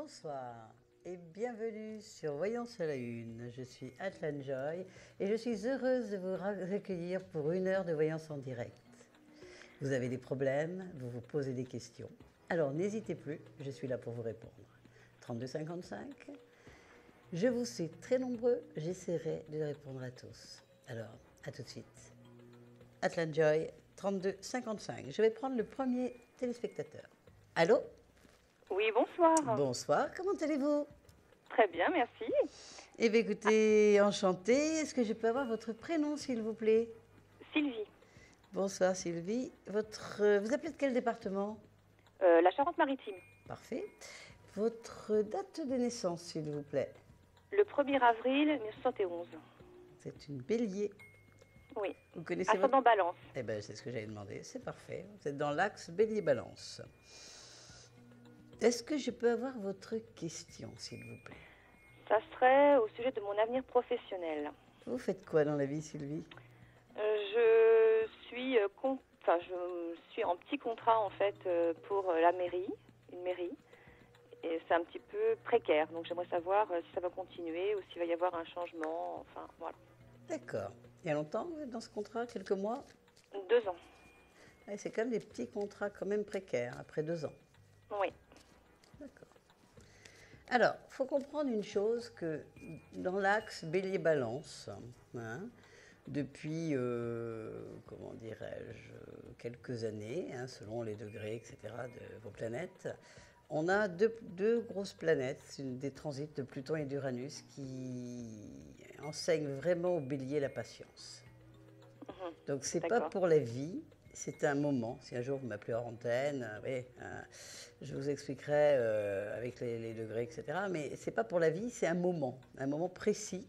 Bonsoir et bienvenue sur Voyance à la Une. Je suis Atlan Joy et je suis heureuse de vous accueillir pour 1 heure de voyance en direct. Vous avez des problèmes, vous vous posez des questions. Alors n'hésitez plus, je suis là pour vous répondre. 3255. Je vous sais très nombreux, j'essaierai de répondre à tous. Alors, à tout de suite. Atlan Joy, 3255. Je vais prendre le premier téléspectateur. Allô? Oui, bonsoir. Bonsoir, comment allez-vous? Très bien, merci. Eh bien, écoutez, enchantée. Est-ce que je peux avoir votre prénom, s'il vous plaît? Sylvie, Bonsoir, Sylvie. Vous appelez de quel département? la Charente-Maritime. Parfait. Votre date de naissance, s'il vous plaît? Le 1er avril 1971. C'est une bélier. Oui. Vous connaissez Ascendant Balance. Eh bien, c'est ce que j'avais demandé. C'est parfait. Vous êtes dans l'axe bélier-balance. Est-ce que je peux avoir votre question, s'il vous plaît? Ça serait au sujet de mon avenir professionnel. Vous faites quoi dans la vie, Sylvie? Je suis en petit contrat en fait pour la mairie, une mairie. Et c'est un petit peu précaire. Donc j'aimerais savoir si ça va continuer ou s'il va y avoir un changement. Enfin, voilà. D'accord. Il y a longtemps vous êtes dans ce contrat? Quelques mois? 2 ans. Ouais, c'est quand même des petits contrats quand même précaires, après 2 ans. Oui. D'accord. Alors, il faut comprendre une chose, que dans l'axe bélier-balance, depuis, comment dirais-je, quelques années, selon les degrés, etc., de vos planètes, on a deux grosses planètes, des transits de Pluton et d'Uranus, qui enseignent vraiment au bélier la patience. Donc, ce n'est pas pour la vie, c'est un moment. Si un jour vous m'appelez hors antenne, je vous expliquerai avec les degrés, etc. Mais ce n'est pas pour la vie, c'est un moment précis,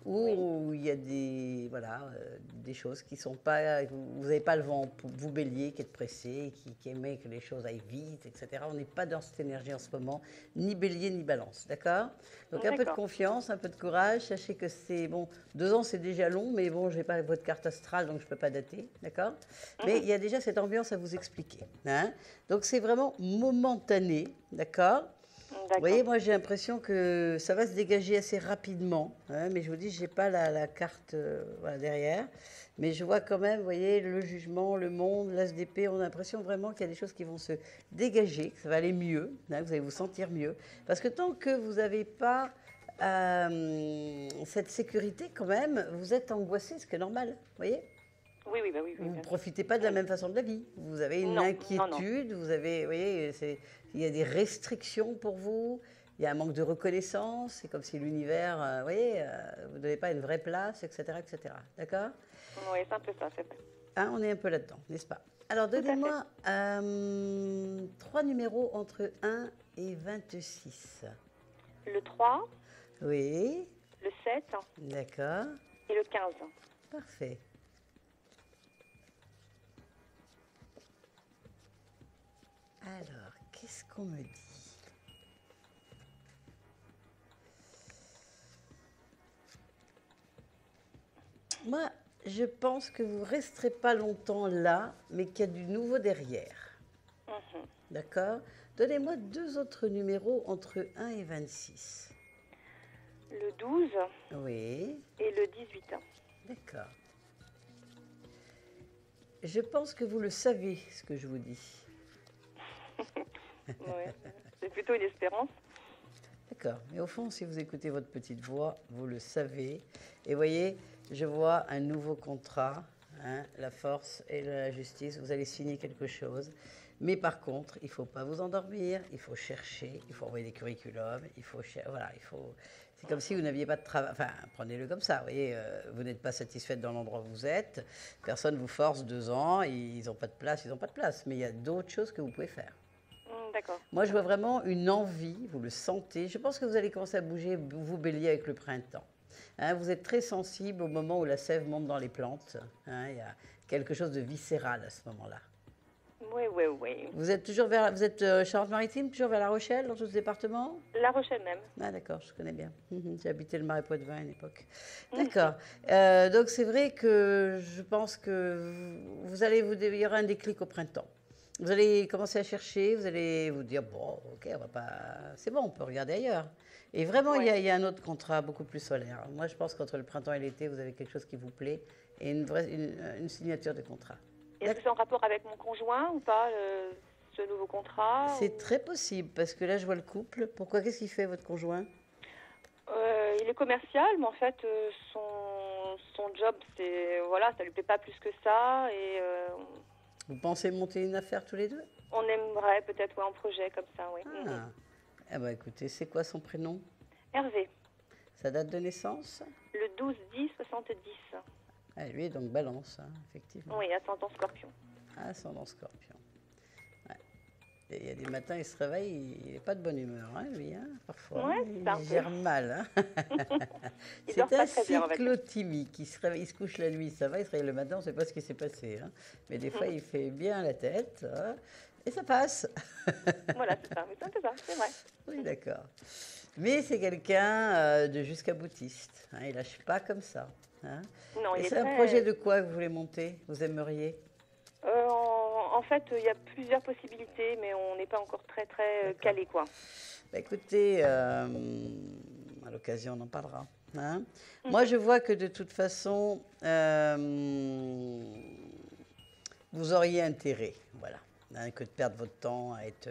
où il y a des choses qui ne sont pas... Vous n'avez pas le vent, vous bélier, qui êtes pressé, qui aimez que les choses aillent vite, etc. On n'est pas dans cette énergie en ce moment, ni bélier, ni balance, d'accord? Donc un peu de confiance, un peu de courage. Sachez que c'est... Bon, 2 ans, c'est déjà long, mais bon, je n'ai pas votre carte astrale, donc je ne peux pas dater, d'accord? Mais il y a déjà cette ambiance à vous expliquer. Donc c'est vraiment momentané, d'accord? Vous voyez, moi j'ai l'impression que ça va se dégager assez rapidement, mais je vous dis, je n'ai pas la carte derrière, mais je vois quand même, vous voyez, le jugement, le monde, l'as d'épée, on a l'impression vraiment qu'il y a des choses qui vont se dégager, que ça va aller mieux, vous allez vous sentir mieux, parce que tant que vous n'avez pas cette sécurité quand même, vous êtes angoissé, ce qui est normal, vous voyez? Oui. Vous ne profitez pas de la même façon de la vie. Vous avez une inquiétude, vous avez, vous voyez, il y a des restrictions pour vous, il y a un manque de reconnaissance, c'est comme si l'univers, vous voyez, vous ne donnez pas une vraie place, etc. etc. D'accord? Oui, c'est un peu ça, c'est vrai. On est un peu là-dedans, n'est-ce pas? Alors, donnez-moi 3 numéros entre 1 et 26. Le 3. Oui. Le 7. D'accord. Et le 15. Parfait. Alors, qu'est-ce qu'on me dit? Moi, je pense que vous ne resterez pas longtemps là, mais qu'il y a du nouveau derrière. D'accord? Donnez-moi 2 autres numéros entre 1 et 26. Le 12. Oui. Et le 18. D'accord. Je pense que vous le savez, ce que je vous dis. Ouais, c'est plutôt une espérance. D'accord. Mais au fond, si vous écoutez votre petite voix, vous le savez. Et voyez, je vois un nouveau contrat, la force et la justice. Vous allez signer quelque chose. Mais par contre, il ne faut pas vous endormir, il faut chercher, il faut envoyer des curriculums, c'est comme si vous n'aviez pas de travail. Enfin, prenez-le comme ça, vous voyez, vous n'êtes pas satisfaite dans l'endroit où vous êtes, personne ne vous force 2 ans, ils n'ont pas de place, mais il y a d'autres choses que vous pouvez faire. D'accord. Moi, je vois vraiment une envie, vous le sentez. Je pense que vous allez commencer à bouger, vous bélier, avec le printemps. Vous êtes très sensible au moment où la sève monte dans les plantes. Il y a quelque chose de viscéral à ce moment-là. Oui. Vous êtes toujours vous êtes Charente-Maritime, toujours vers La Rochelle, dans tout ce département? La Rochelle même. Ah d'accord, je connais bien. J'ai habité le Marais Poitevin à une époque. D'accord. Donc c'est vrai que je pense que il y aura un déclic au printemps. Vous allez commencer à chercher, vous allez vous dire, bon, ok, on va pas... c'est bon, on peut regarder ailleurs. Et vraiment, Ouais. il y a un autre contrat beaucoup plus solaire. Moi, je pense qu'entre le printemps et l'été, vous avez quelque chose qui vous plaît et une signature de contrat. Est-ce que c'est en rapport avec mon conjoint ou pas, ce nouveau contrat C'est très possible, parce que là, je vois le couple. Pourquoi? Qu'est-ce qu'il fait, votre conjoint? Il est commercial, mais en fait, son job, c'est voilà, ça lui plaît pas plus que ça, et Vous pensez monter une affaire tous les deux? on aimerait peut-être un projet comme ça, oui. Ah, eh ben, écoutez, c'est quoi son prénom? Hervé, Sa date de naissance? le 12-10-70. Ah, lui est donc balance, hein, effectivement. Oui, ascendant Scorpion. Ascendant Scorpion. Ouais. Et il y a des matins, il se réveille, il n'est pas de bonne humeur, hein, lui, hein, parfois. Ouais, c'est un Il peu. gère mal. Hein. Il C'est dort pas un très bien, on va dire. cyclotimique. Il se réveille, il se couche la nuit, ça va, il se réveille le matin, on ne sait pas ce qui s'est passé. Hein. Mais des fois, il fait bien la tête, hein, et ça passe. Voilà, c'est ça. Mais c'est un peu ça, c'est vrai. Oui, d'accord. Mais c'est quelqu'un de jusqu'à boutiste. Hein, il lâche pas comme ça. Hein. Non, Et il est c'est un très... projet de quoi que vous voulez monter? Vous aimeriez? En fait, il y a plusieurs possibilités, mais on n'est pas encore très calé, quoi. Bah, écoutez, à l'occasion, on en parlera. Hein. Moi, je vois que de toute façon, vous auriez intérêt, voilà, hein, que de perdre votre temps à être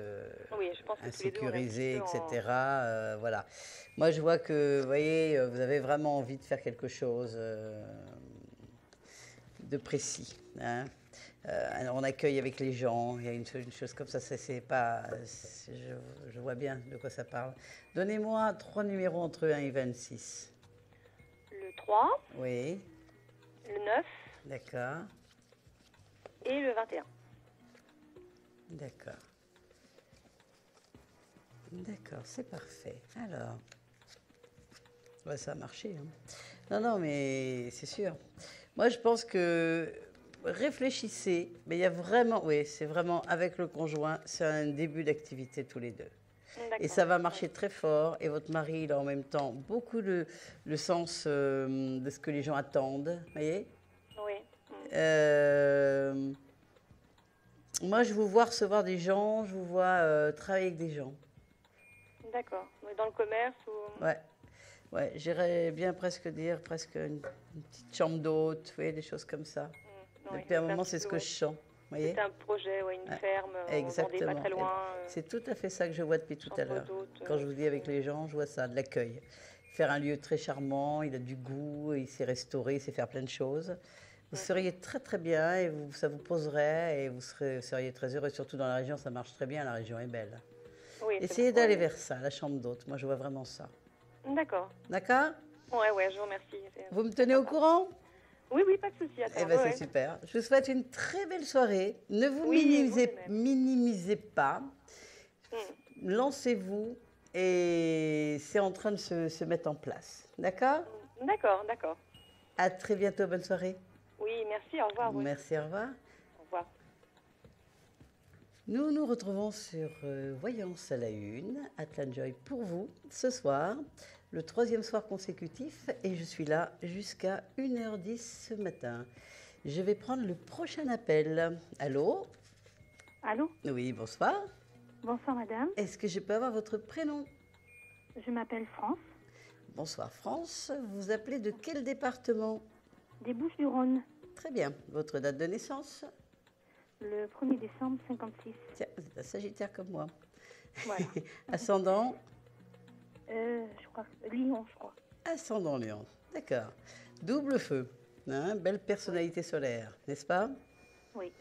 Oui, je pense que tous les deux, on est un insécurisé, petit peu en- etc. Voilà. Moi, je vois que, vous voyez, vous avez vraiment envie de faire quelque chose de précis. Hein. Alors, on accueille avec les gens, il y a une chose comme ça, c'est pas. Je vois bien de quoi ça parle. Donnez-moi 3 numéros entre 1 et 26. Le 3, Oui, le 9 d'accord, et le 21. d'accord. D'accord, c'est parfait. Alors, ouais, ça a marché. Hein. Non, non, mais c'est sûr. Moi, je pense que réfléchissez, mais il y a vraiment, oui, c'est vraiment avec le conjoint, c'est un début d'activité tous les deux. Et D'accord. ça va marcher très fort. Et votre mari, il a en même temps beaucoup le sens de ce que les gens attendent. Voyez. Oui. Moi, je vous vois recevoir des gens, je vous vois travailler avec des gens. D'accord. Mais dans le commerce ou... Ouais. Ouais, j'irais bien presque dire presque une petite chambre d'hôte, vous voyez, des choses comme ça. Oui, Depuis un c'est moment, petit c'est ce peu, que ouais. je sens. Vous voyez. C'est un projet, ouais, une Ouais, ferme, en Vendée, exactement. pas très loin. C'est tout à fait ça que je vois depuis tout à chambre l'heure. d'hôte, Quand je vous dis avec les gens, je vois ça, de l'accueil. Faire un lieu très charmant, il a du goût, il sait restaurer, il sait faire plein de choses. Vous seriez très très bien et ça vous poserait et vous seriez très heureux. Surtout dans la région, ça marche très bien, la région est belle. Oui, c'est Essayez pourquoi, d'aller oui. vers ça, la chambre d'hôte. Moi, je vois vraiment ça. D'accord. D'accord? Ouais, je vous remercie. Vous me tenez au courant? Oui, pas de souci. Attends, Eh bien, ouais. c'est super. Je vous souhaite une très belle soirée. Ne vous Oui, minimisez, vous de même. minimisez pas. Hmm. Lancez-vous et c'est en train de se mettre en place. D'accord? D'accord. À très bientôt. Bonne soirée. Oui, merci, au revoir. Oui. Merci, au revoir. Au revoir. Nous nous retrouvons sur Voyance à la Une, Atlan Joy pour vous, ce soir, le 3e soir consécutif, et je suis là jusqu'à 1h10 ce matin. Je vais prendre le prochain appel. Allô? Allô? Oui, bonsoir. Bonsoir madame, Est-ce que je peux avoir votre prénom? je m'appelle France, Bonsoir France. Vous appelez de quel département? des Bouches-du-Rhône, Très bien. Votre date de naissance? le 1er décembre 56. Tiens, vous êtes un Sagittaire comme moi. Voilà. Ascendant? Je crois, Lyon, je crois. Ascendant Lion. D'accord. Double feu. Hein, belle personnalité solaire, n'est-ce pas? Oui.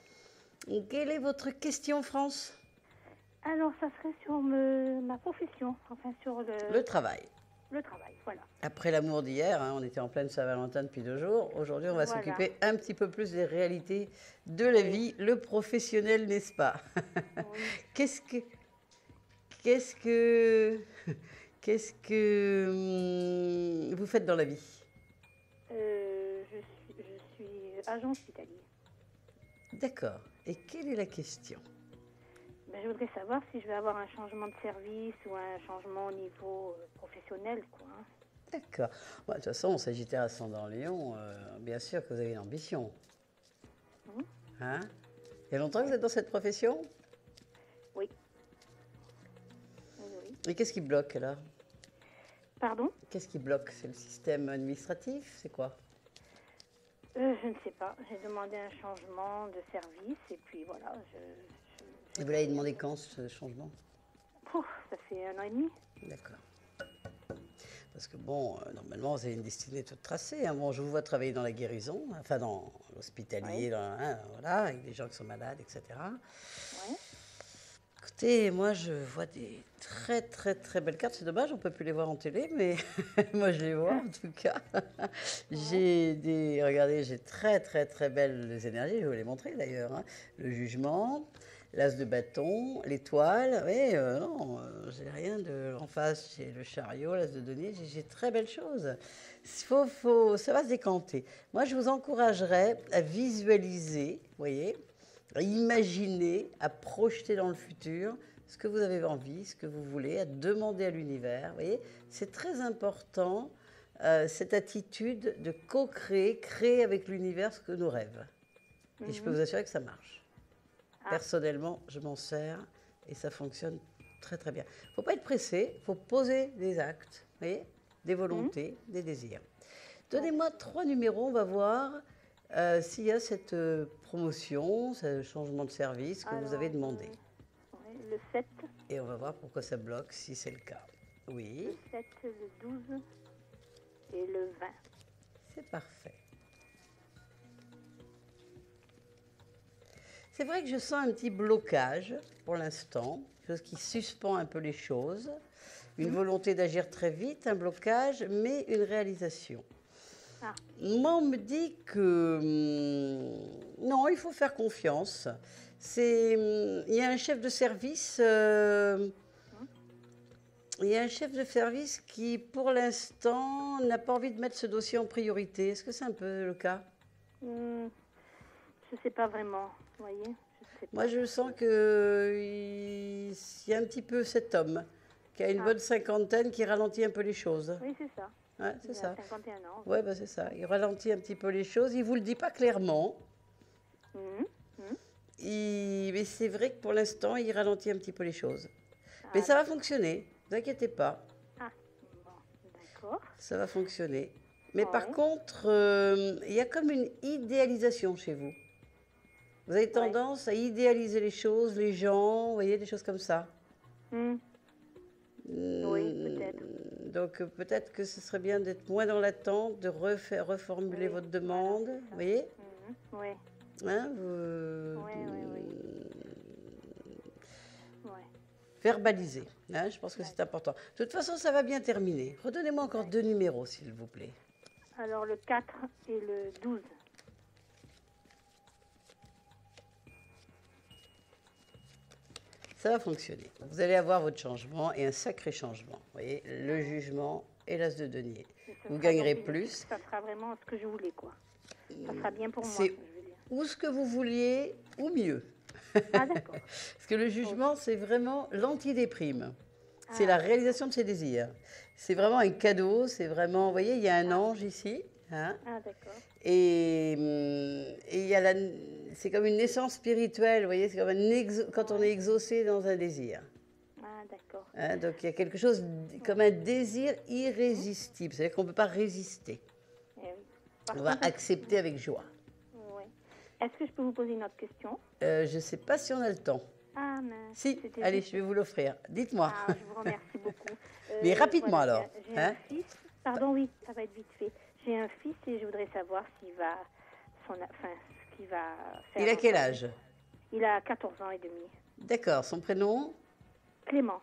Quelle est votre question, France? Alors, ça serait sur ma profession, enfin sur Le travail. le travail, voilà. Après l'amour d'hier, hein, on était en pleine Saint-Valentin depuis 2 jours. Aujourd'hui, on va Voilà. s'occuper un petit peu plus des réalités de la vie, le professionnel, n'est-ce pas? Oui. Qu'est-ce que vous faites dans la vie? Je suis agent hospitalier. D'accord. Et quelle est la question? Ben, je voudrais savoir si je vais avoir un changement de service ou un changement au niveau professionnel, quoi. Hein. D'accord. Bon, de toute façon, Sagittaire ascendant Lion, bien sûr que vous avez une ambition. Mhm. Hein? Il y a longtemps que vous êtes dans cette profession? Et qu'est-ce qui bloque alors? Pardon? Qu'est-ce qui bloque? C'est le système administratif? C'est quoi? Je ne sais pas. J'ai demandé un changement de service et puis voilà. Et vous l'avez demandé quand ce changement? Ouf, ça fait 1 an et demi. D'accord. Parce que bon, normalement, vous avez une destinée toute tracée. Hein. Bon, je vous vois travailler dans la guérison, enfin dans l'hospitalier, Oui. hein, voilà, avec des gens qui sont malades, etc. Ouais. Écoutez, moi, je vois des très, très, très belles cartes. C'est dommage, on ne peut plus les voir en télé, mais moi, je les vois en tout cas. Regardez, j'ai très, très, très belles énergies. Je vais vous les montrer d'ailleurs. Hein. Le jugement, l'as de bâton, l'étoile. Oui, non, j'ai rien de. En face, j'ai le chariot, l'as de denier. J'ai très belles choses. Ça va se décanter. Moi, je vous encouragerais à visualiser, vous voyez, à imaginer, à projeter dans le futur ce que vous avez envie, ce que vous voulez, à demander à l'univers. Vous voyez, c'est très important, cette attitude de co-créer, créer avec l'univers ce que nous rêvent. Et je peux vous assurer que ça marche. Personnellement, je m'en sers et ça fonctionne très très bien. Il ne faut pas être pressé, il faut poser des actes, vous voyez, des volontés, des désirs. Donnez-moi 3 numéros, on va voir s'il y a cette promotion, ce changement de service que vous avez demandé. Oui, le 7. Et on va voir pourquoi ça bloque, si c'est le cas. Oui. Le 7, le 12 et le 20. C'est parfait. C'est vrai que je sens un petit blocage pour l'instant, chose qui suspend un peu les choses. Une volonté d'agir très vite, un blocage, mais une réalisation. Moi, on me dit que non, il faut faire confiance. Il y a un chef de service, qui, pour l'instant, n'a pas envie de mettre ce dossier en priorité. Est-ce que c'est un peu le cas? Je ne sais pas vraiment, vous voyez. Moi, je sens qu'il y a un petit peu cet homme qui a une bonne cinquantaine qui ralentit un peu les choses. Oui, c'est ça. Ouais, c'est ça. 51 ans. Oui, bah, c'est ça. Il ralentit un petit peu les choses. Il ne vous le dit pas clairement. Mais c'est vrai que pour l'instant, il ralentit un petit peu les choses. Mais ça va fonctionner. Ne vous inquiétez pas. Ah, bon, d'accord. Ça va fonctionner. Mais Ouais. par contre, il y a comme une idéalisation chez vous. Vous avez tendance à idéaliser les choses, les gens, vous voyez, des choses comme ça. Oui, peut-être. Donc peut-être que ce serait bien d'être moins dans l'attente, de reformuler votre demande, vous voyez? Oui. Hein, Oui. verbaliser, hein, je pense que c'est important. De toute façon, ça va bien terminer. Redonnez-moi encore 2 numéros, s'il vous plaît. Alors le 4 et le 12. Ça va fonctionner. Vous allez avoir votre changement et un sacré changement. Vous voyez, le jugement et l'as de denier. Vous gagnerez plus. Ça sera vraiment ce que je voulais, quoi. Ça sera bien pour moi, C'est je veux dire. ou ce que vous vouliez, ou mieux. Ah, d'accord. Parce que le jugement, c'est vraiment l'antidéprime. C'est la réalisation de ses désirs. C'est vraiment un cadeau, c'est vraiment... Vous voyez, il y a un ange ici. Hein, Ah, d'accord. et il y a c'est comme une naissance spirituelle, vous voyez, c'est comme quand on est exaucé dans un désir. Ah, d'accord. Hein, donc il y a quelque chose comme un désir irrésistible, c'est-à-dire qu'on ne peut pas résister. Eh oui. On va accepter avec joie. Oui. Est-ce que je peux vous poser une autre question? Je ne sais pas si on a le temps. Ah, mince. Si, C'était allez, juste- je vais vous l'offrir. Dites-moi. Ah, je vous remercie beaucoup. Mais rapidement, voilà, alors, J'ai hein? un fils. Pardon, oui, ça va être vite fait. J'ai un fils et je voudrais savoir s'il va, ce qu'il va faire. Il a dans quel sa vie. âge? Il a 14 ans et demi. D'accord, son prénom? Clément.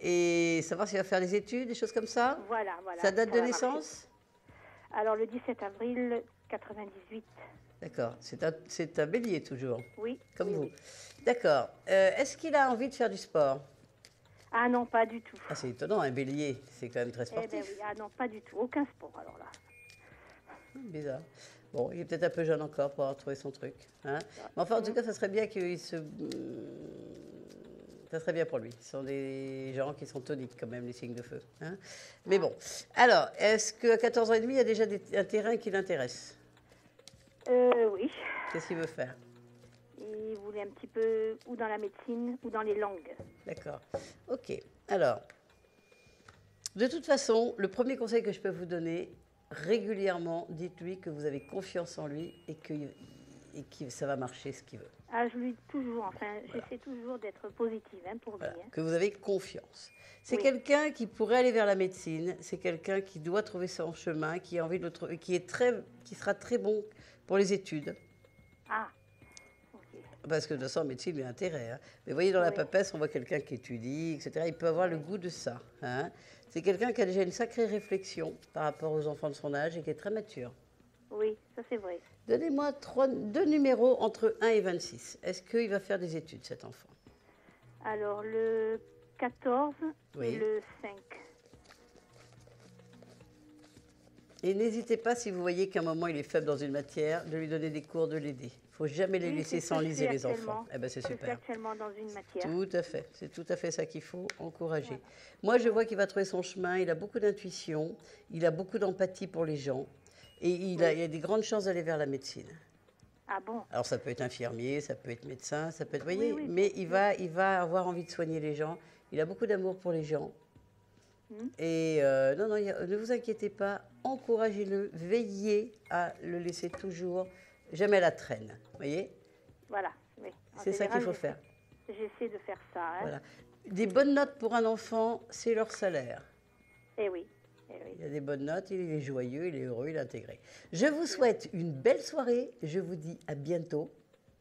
Et savoir s'il va faire des études, des choses comme ça? Voilà. Sa date de va marcher. naissance? Alors, le 17 avril 98. D'accord, c'est un bélier toujours, Oui. comme oui, vous. oui. D'accord. Est-ce qu'il a envie de faire du sport? Ah non, pas du tout. Ah, c'est étonnant, un bélier, c'est quand même très Eh ben sportif. oui, ah non, pas du tout. Aucun sport, alors là. Bizarre. Bon, il est peut-être un peu jeune encore pour avoir trouvé son truc. Hein. Mais enfin, en tout cas, ça serait bien qu'il se... Ça serait bien pour lui. Ce sont des gens qui sont toniques quand même, les signes de feu. Hein. Mais bon. Alors, est-ce qu'à 14 ans et demi, il y a déjà un terrain qui l'intéresse? Oui. Qu'est-ce qu'il veut faire? Il voulait un petit peu ou dans la médecine ou dans les langues. D'accord. Ok. Alors, De toute façon, le premier conseil que je peux vous donner, régulièrement, dites-lui que vous avez confiance en lui et que ça va marcher ce qu'il veut. Ah, je lui dis toujours, enfin, j'essaie toujours d'être positive pour lui. Voilà, que vous avez confiance. C'est Oui. quelqu'un qui pourrait aller vers la médecine, c'est quelqu'un qui doit trouver son chemin, qui a envie de le trouver, qui sera très bon pour les études. Ah, ok. Parce que de toute façon, en médecine, il a intérêt. Hein. Mais vous voyez, dans la Oui. papesse, on voit quelqu'un qui étudie, etc. Il peut avoir le goût de ça. Hein. C'est quelqu'un qui a déjà une sacrée réflexion par rapport aux enfants de son âge et qui est très mature. Oui, ça c'est vrai. Donnez-moi deux numéros entre 1 et 26. Est-ce qu'il va faire des études, cet enfant? Alors, le 14 Oui. et le 5. Et n'hésitez pas, si vous voyez qu'à un moment il est faible dans une matière, de lui donner des cours, de l'aider. Il ne faut jamais les Oui, laisser c'est ce que je s'enliser, fais les enfants. actuellement. Eh ben, c'est Je fais super. actuellement dans une matière. Tout à fait. C'est tout à fait ça qu'il faut encourager. Voilà. Moi, je vois qu'il va trouver son chemin. Il a beaucoup d'intuition. Il a beaucoup d'empathie pour les gens. Et il a des grandes chances d'aller vers la médecine. Ah bon? Alors, ça peut être infirmier, ça peut être médecin, ça peut être... Vous voyez, Oui, mais il va avoir envie de soigner les gens. Il a beaucoup d'amour pour les gens. Et non, ne vous inquiétez pas. Encouragez-le. Veillez à le laisser toujours jamais à la traîne. Vous voyez? Voilà, oui. En C'est ça qu'il général, faut faire. J'essaie de faire ça. Voilà. Des bonnes notes pour un enfant, c'est leur salaire. Eh oui, eh oui. Il a des bonnes notes, il est joyeux, il est heureux, il est intégré. Je vous souhaite une belle soirée. Je vous dis à bientôt.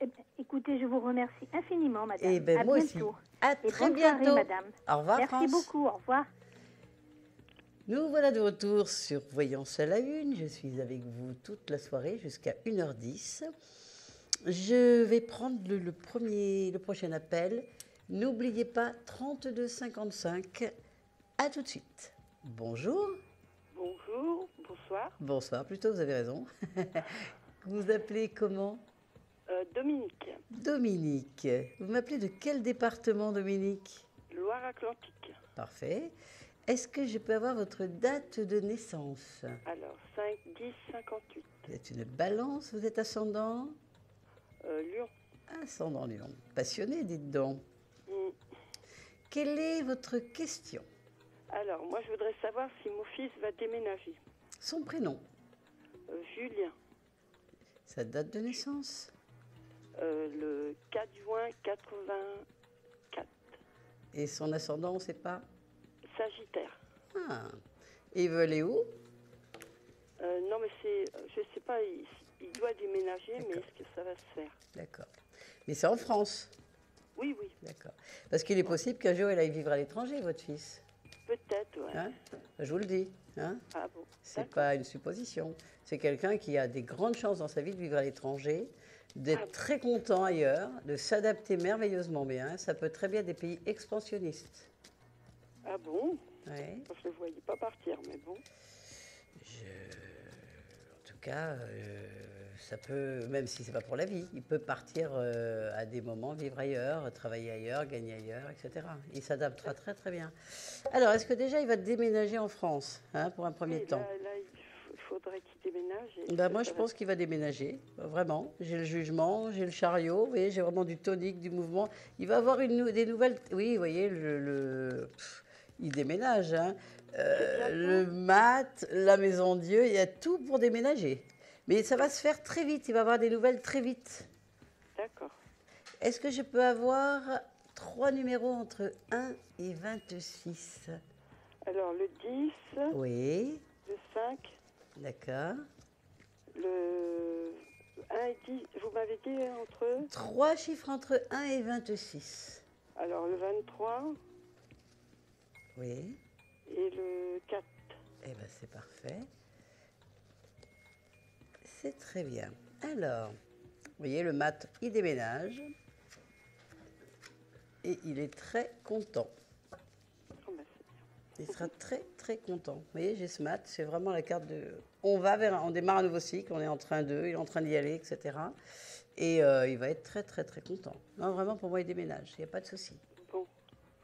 Eh ben, écoutez, je vous remercie infiniment, madame. Et ben, à moi bientôt. aussi. À Et très bonne soirée, bientôt. madame. Au revoir, Merci France. beaucoup, au revoir. Nous voilà de retour sur Voyance à la Une. Je suis avec vous toute la soirée jusqu'à 1h10. Je vais prendre le prochain appel. N'oubliez pas 32 55. À tout de suite. Bonjour. Bonjour, bonsoir. Bonsoir, plutôt, vous avez raison. Vous appelez comment? Dominique, Dominique. Vous m'appelez de quel département, Dominique? Loire-Atlantique. Parfait. Est-ce que je peux avoir votre date de naissance? Alors, 5, 10, 58. Vous êtes une balance, vous êtes ascendant? Lyon. Ascendant Lion. Passionné, dites donc. Mm. Quelle est votre question? Alors, moi, je voudrais savoir si mon fils va déménager. Son prénom? Julien, Sa date de naissance? le 4 juin 84. Et son ascendant, on ne sait pas? Sagittaire. Ah. Et il veut aller où? Non, mais je sais pas, il doit déménager, mais D'accord. est-ce que ça va se faire? D'accord. Mais c'est en France? Oui, oui, D'accord. Parce qu'il est possible qu'un jour, il aille vivre à l'étranger, votre fils. peut-être, ouais. Hein? Je vous le dis. Hein? Ah bon, C'est d'accord. pas une supposition. C'est quelqu'un qui a des grandes chances dans sa vie de vivre à l'étranger, d'être très content ailleurs, de s'adapter merveilleusement bien. Ça peut très bien être des pays expansionnistes. Ah bon? Ouais. Je ne le voyais pas partir, mais bon. En tout cas, ça peut, même si c'est pas pour la vie, il peut partir à des moments, vivre ailleurs, travailler ailleurs, gagner ailleurs, etc. Il s'adaptera très très bien. Alors, est-ce que déjà il va déménager en France, hein, pour un premier Oui, temps? là, il faudrait qu'il déménage. et Ben, que moi, ça je va- pense qu'il va déménager, vraiment. J'ai le jugement, j'ai le chariot, vous voyez, j'ai vraiment du tonique, du mouvement. Il va avoir des nouvelles... Oui, vous voyez, il déménage. Hein. Le mat, la maison Dieu, il y a tout pour déménager. Mais ça va se faire très vite, il va avoir des nouvelles très vite. D'accord. Est-ce que je peux avoir 3 numéros entre 1 et 26? Alors, le 10, Oui, le 5, d'accord. le 1 et 10, vous m'avez dit entre... 3 chiffres entre 1 et 26. Alors, le 23 Oui. et le 4. Eh bien, c'est parfait. C'est très bien. Alors, vous voyez, le mat, il déménage. Et il est très content. Oh, ben, c'est bien. Il sera très, très content. Vous voyez, j'ai ce mat, c'est vraiment la carte de... On démarre un nouveau cycle, on est en train il est en train d'y aller, etc. Et il va être très, très, très content. Non, vraiment, pour moi, il déménage, il n'y a pas de souci. Bon,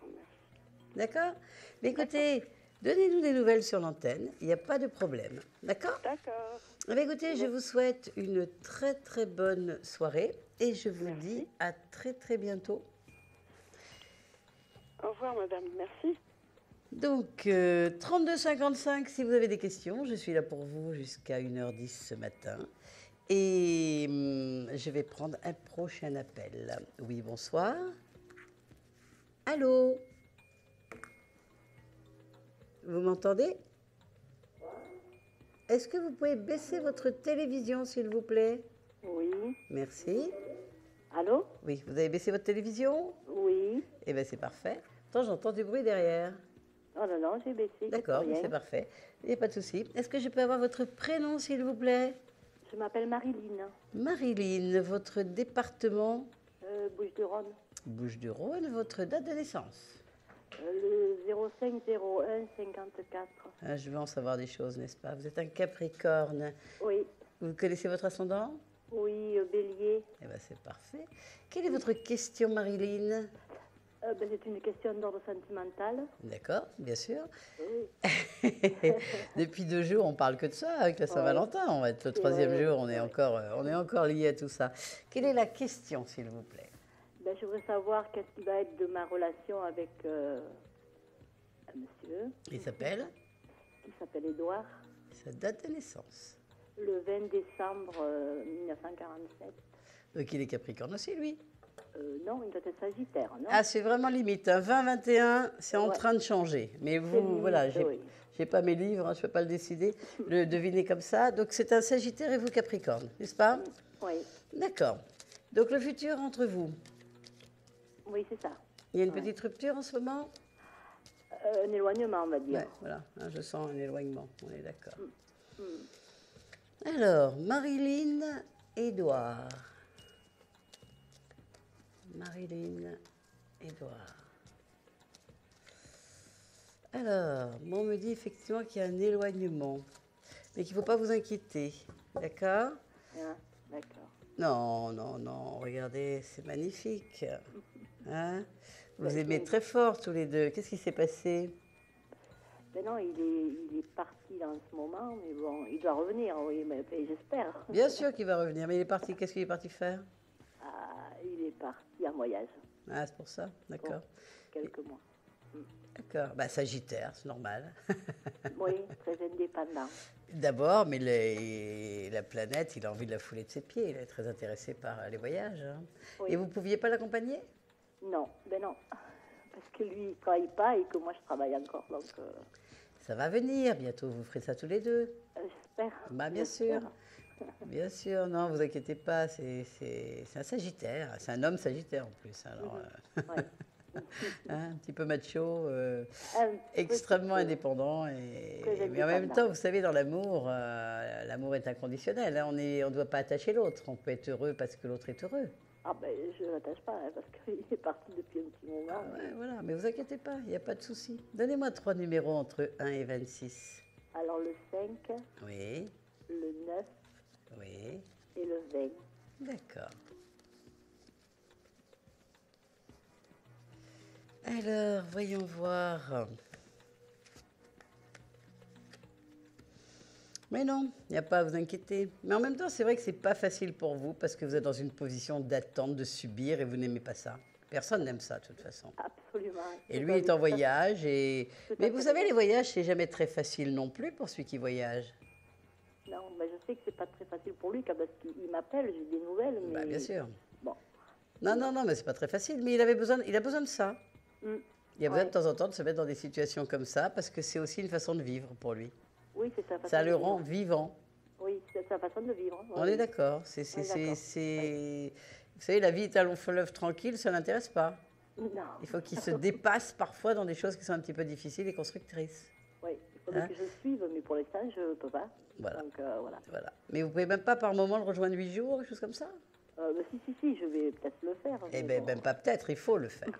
oh, merci. D'accord? Mais écoutez, donnez-nous des nouvelles sur l'antenne, il n'y a pas de problème. D'accord? D'accord. Eh bien, écoutez, je vous souhaite une très très bonne soirée et je vous dis à très très bientôt. Au revoir, madame. Merci. Donc, 32 55 si vous avez des questions. Je suis là pour vous jusqu'à 1h10 ce matin. Et je vais prendre un prochain appel. Oui, bonsoir. Allô? Vous m'entendez? Est-ce que vous pouvez baisser votre télévision, s'il vous plaît? Oui. Merci. Allô? Oui, vous avez baissé votre télévision? Oui. Eh bien, c'est parfait. Attends, j'entends du bruit derrière. Oh non, non, j'ai baissé. D'accord, rien. c'est parfait. Il n'y a pas de souci. Est-ce que je peux avoir votre prénom, s'il vous plaît? Je m'appelle Marilyn, Marilyn, votre département? Bouches-du-Rhône. Bouches-du-Rhône, votre date de naissance? Le 0501 54. Ah, je veux en savoir des choses, n'est-ce pas? Vous êtes un Capricorne. Oui. Vous connaissez votre ascendant? Oui, Bélier. Eh bien, c'est parfait. Quelle est votre question, Marilyn? C'est une question d'ordre sentimental. D'accord, bien sûr. Oui. Depuis 2 jours, on parle que de ça avec la Saint-Valentin. On va être le 3e jour, on est encore lié à tout ça. Quelle est la question, s'il vous plaît? Je voudrais savoir qu'est-ce qui va être de ma relation avec un monsieur. Il s'appelle? Qui s'appelle Édouard. Sa date de naissance. Le 20 décembre 1947. Donc il est Capricorne aussi, lui? Non, il doit être Sagittaire, non? Ah, c'est vraiment limite. 20-21, c'est en Ouais. train de changer. Mais vous, limite, voilà, oui. j'ai pas mes livres, hein, je ne peux pas le décider, le deviner comme ça. Donc c'est un Sagittaire et vous Capricorne, n'est-ce pas? Oui. D'accord. Donc le futur entre vous. Oui, c'est ça. Il y a une petite rupture en ce moment? Un éloignement, on va dire. Ouais, voilà, hein, je sens un éloignement, on est d'accord. Alors, Marilyn, Édouard. Marilyn, Édouard. Alors, moi, on me dit effectivement qu'il y a un éloignement, mais qu'il ne faut pas vous inquiéter, d'accord? Ah, d'accord. Non, non, non, regardez, c'est magnifique. Hein? Vous aimez très fort tous les deux. Qu'est-ce qui s'est passé? Ben non, il est parti dans ce moment, mais bon, il doit revenir, oui, mais j'espère. Bien sûr qu'il va revenir, mais il est parti. Qu'est-ce qu'il est parti faire? Ah, il est parti en voyage, Ah, c'est pour ça, d'accord. quelques mois. D'accord, bah, Sagittaire, c'est normal. Oui, très indépendant. D'abord, mais la planète, il a envie de la fouler de ses pieds. Il est très intéressé par les voyages. Hein. Oui. Et vous ne pouviez pas l'accompagner? Non, ben non, parce que lui, il ne travaille pas et que moi, je travaille encore, donc Ça va venir, bientôt vous ferez ça tous les deux. j'espère. Bah, bien J'espère. sûr. Bien sûr, non, vous inquiétez pas, c'est un Sagittaire, c'est un homme Sagittaire en plus. Alors, Ouais. hein, un petit peu macho, Un extrêmement petit peu. indépendant. Très Mais en même indépendant. temps, vous savez, dans l'amour, l'amour est inconditionnel. Hein, on ne doit pas attacher l'autre. On peut être heureux parce que l'autre est heureux. Ah ben, je ne l'attache pas, hein, parce qu'il est parti depuis un petit moment. Ah ouais, voilà, mais vous inquiétez pas, il n'y a pas de souci. Donnez-moi 3 numéros entre 1 et 26. Alors le 5, Oui, le 9 oui, et le 20. d'accord. Alors, voyons voir. Mais non, il n'y a pas à vous inquiéter. Mais en même temps, c'est vrai que c'est pas facile pour vous parce que vous êtes dans une position d'attente, de subir et vous n'aimez pas ça. Personne n'aime ça, de toute façon. Absolument. Et lui est en voyage. Mais vous savez, les voyages, c'est jamais très facile non plus pour celui qui voyage. Non, mais je sais que c'est pas très facile pour lui, parce qu'il m'appelle, j'ai des nouvelles, mais... Bah, bien sûr. Bon. Non, non, non, mais c'est pas très facile. Mais il a besoin de ça. Mm. Il a besoin Ouais. de temps en temps de se mettre dans des situations comme ça parce que c'est aussi une façon de vivre pour lui. Oui, c'est sa façon Ça de le vivre. rend vivant. Oui, c'est sa façon de vivre. On oui. est d'accord. On est d'accord. Vous savez, la vie est un long fleuve tranquille, ça l'intéresse pas. Non. Il faut qu'il se dépasse parfois dans des choses qui sont un petit peu difficiles et constructrices. Oui, il faudrait Hein? que je suive, mais pour l'instant, je ne peux pas. Voilà. Donc, voilà. Voilà. Mais vous pouvez même pas par moment le rejoindre 8 jours, quelque chose comme ça? Si, je vais peut-être le faire. Eh mais bien, bon. même pas peut-être, il faut le faire.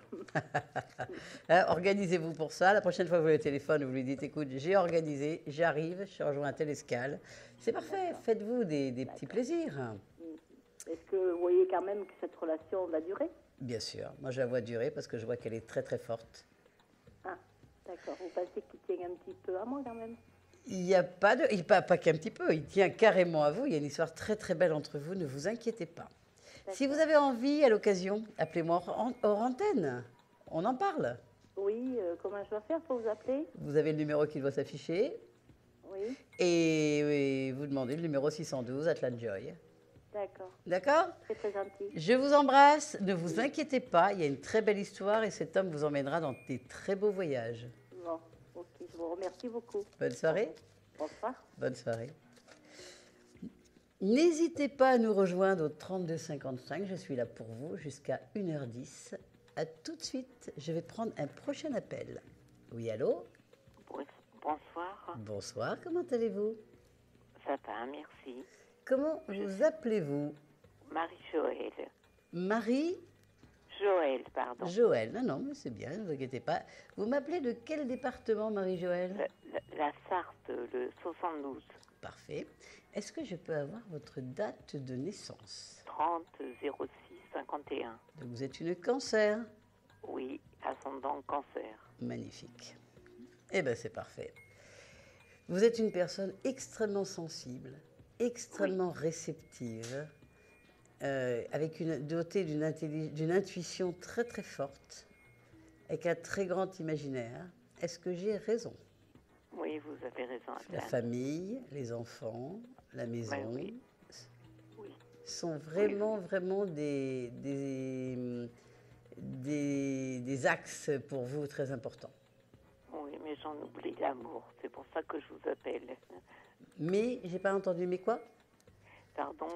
Hein, organisez-vous pour ça. La prochaine fois que vous avez le téléphone, vous lui dites, écoute, j'ai organisé, j'arrive, je rejoins un tel escale. C'est parfait, faites-vous des petits plaisirs. Est-ce que vous voyez quand même que cette relation va durer? Bien sûr, moi je la vois durer parce que je vois qu'elle est très très forte. Ah, d'accord. Vous pensez qu'il tient un petit peu à moi quand même? Il n'y a pas de... Pas qu'un petit peu, il tient carrément à vous. Il y a une histoire très très belle entre vous, ne vous inquiétez pas. Si vous avez envie, à l'occasion, appelez-moi hors antenne. On en parle. Oui, comment je dois faire pour vous appeler? Vous avez le numéro qui doit s'afficher Oui, et vous demandez le numéro 612 Atlan Joy. d'accord. D'accord? C'est très gentil. Je vous embrasse, ne vous inquiétez pas, il y a une très belle histoire et cet homme vous emmènera dans des très beaux voyages. Bon, ok, je vous remercie beaucoup. Bonne soirée. Bonsoir. Bonne soirée. N'hésitez pas à nous rejoindre au 32 55, je suis là pour vous jusqu'à 1h10. À tout de suite, je vais prendre un prochain appel. Oui, allô? Bonsoir, Bonsoir, comment allez-vous? ça va, merci. Comment vous appelez-vous? Marie-Joël. Marie? Joël, pardon. Joël. Non, non, mais c'est bien, ne vous inquiétez pas. Vous m'appelez de quel département, Marie-Joël? La Sarthe, le 72. Parfait. Est-ce que je peux avoir votre date de naissance? 30 06 51. Donc vous êtes une cancer. Oui, ascendant cancer. Magnifique. Eh bien, c'est parfait. Vous êtes une personne extrêmement sensible, extrêmement réceptive, dotée d'une intuition très très forte, avec un très grand imaginaire. Est-ce que j'ai raison? Oui, vous avez raison. La Atlan. famille, les enfants, la maison Oui. Oui. sont vraiment, vraiment des axes pour vous très importants. Oui, mais j'en oublie l'amour. C'est pour ça que je vous appelle. Mais, j'ai pas entendu, mais quoi? Pardon,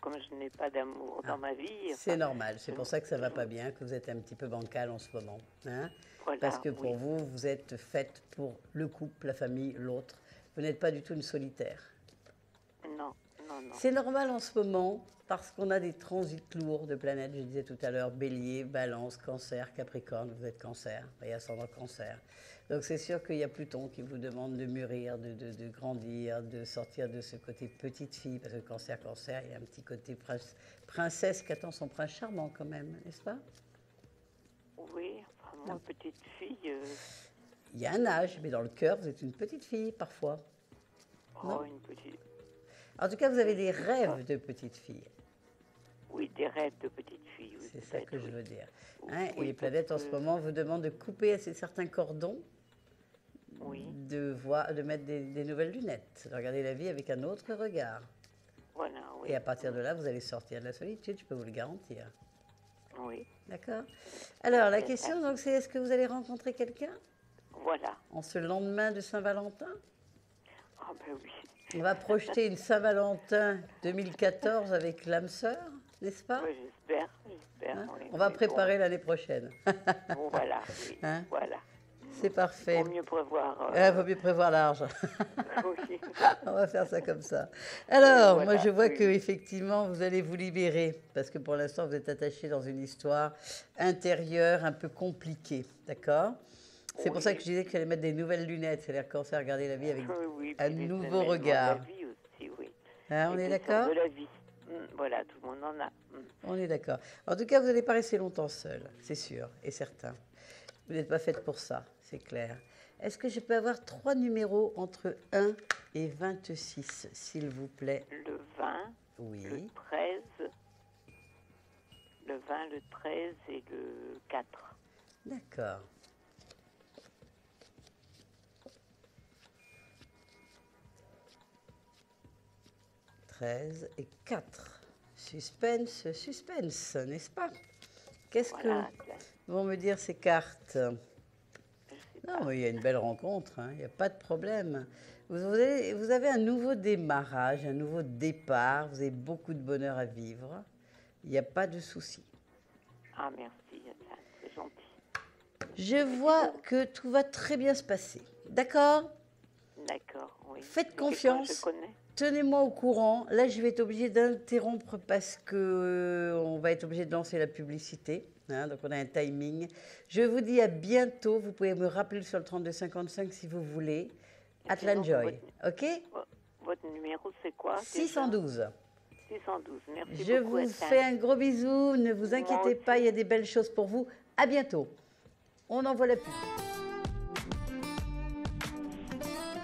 comme je n'ai pas d'amour dans ma vie. C'est normal, c'est pour ça que ça va pas bien, que vous êtes un petit peu bancal en ce moment. Hein? Voilà, Parce que pour oui. vous, vous êtes faite pour le couple, la famille, l'autre. Vous n'êtes pas du tout une solitaire. Non, non, non. C'est normal en ce moment parce qu'on a des transits lourds de planètes. Je disais tout à l'heure, Bélier, Balance, Cancer, Capricorne. Vous êtes Cancer, et ascendant Cancer. Donc c'est sûr qu'il y a Pluton qui vous demande de mûrir, de grandir, de sortir de ce côté petite fille. Parce que Cancer, il y a un petit côté princesse qui attend son prince charmant quand même, n'est-ce pas? Oui, enfin, moi, petite fille. Il y a un âge, mais dans le cœur, vous êtes une petite fille parfois. Non. Oh, une petite. En tout cas, vous avez des rêves de petite fille. Oui, des rêves de petite fille. Oui, C'est ça que peut-être, je oui. veux dire. Hein, et Oui, les planètes en parce ce que- moment vous demandent de couper certains cordons, Oui, de mettre des nouvelles lunettes, de regarder la vie avec un autre regard. voilà, oui. Et à partir de là, vous allez sortir de la solitude, je peux vous le garantir. Oui, D'accord? Alors, la C'est question, donc, c'est est-ce que vous allez rencontrer quelqu'un voilà. en ce lendemain de Saint-Valentin? Ah ben oui. On va projeter une Saint-Valentin 2014 avec l'âme sœur, n'est-ce pas? Oui, j'espère. Hein? Oui, On va mais préparer l'année prochaine. Bon, voilà, oui, Hein? voilà. C'est parfait. Pour mieux prévoir. Il vaut mieux prévoir large. Oui. On va faire ça comme ça. Alors, Voilà, moi, je vois oui. que effectivement, vous allez vous libérer parce que pour l'instant, vous êtes attaché dans une histoire intérieure un peu compliquée, d'accord? C'est pour ça que je disais qu'il fallait mettre des nouvelles lunettes, c'est-à-dire commencer à regarder la vie avec Oui, oui, un puis les nouveau événements de regard. La vie aussi, oui. Hein, on Et est puis d'accord? De la vie. Voilà, tout le monde en a. On est d'accord. En tout cas, vous n'allez pas rester longtemps seul, c'est sûr et certain. Vous n'êtes pas faite pour ça, c'est clair. Est-ce que je peux avoir 3 numéros entre 1 et 26, s'il vous plaît? Le 20, le Oui. 13, le 20, le 13 et le 4. D'accord. « 13 et 4. Suspense, suspense, n'est-ce pas? Qu'est-ce Voilà. que vont me dire ces cartes? Non, mais il y a une belle rencontre, hein, il n'y a pas de problème. Vous avez un nouveau démarrage, un nouveau départ, vous avez beaucoup de bonheur à vivre. Il n'y a pas de souci. Ah, merci, c'est gentil. Je vois que tout va très bien se passer. D'accord? D'accord, oui. Faites C'est quelqu'un confiance. que je connais. Tenez-moi au courant. Là, je vais être obligée d'interrompre parce que on va être obligé de lancer la publicité. Hein, donc, on a un timing. Je vous dis à bientôt. Vous pouvez me rappeler sur le 3255 si vous voulez. Atlan Joy. OK? Votre numéro, c'est quoi? déjà? 612. 612, merci Je beaucoup. vous Atlan. fais un gros bisou. Ne vous Moi inquiétez pas, aussi. il y a des belles choses pour vous. À bientôt. On envoie la pub.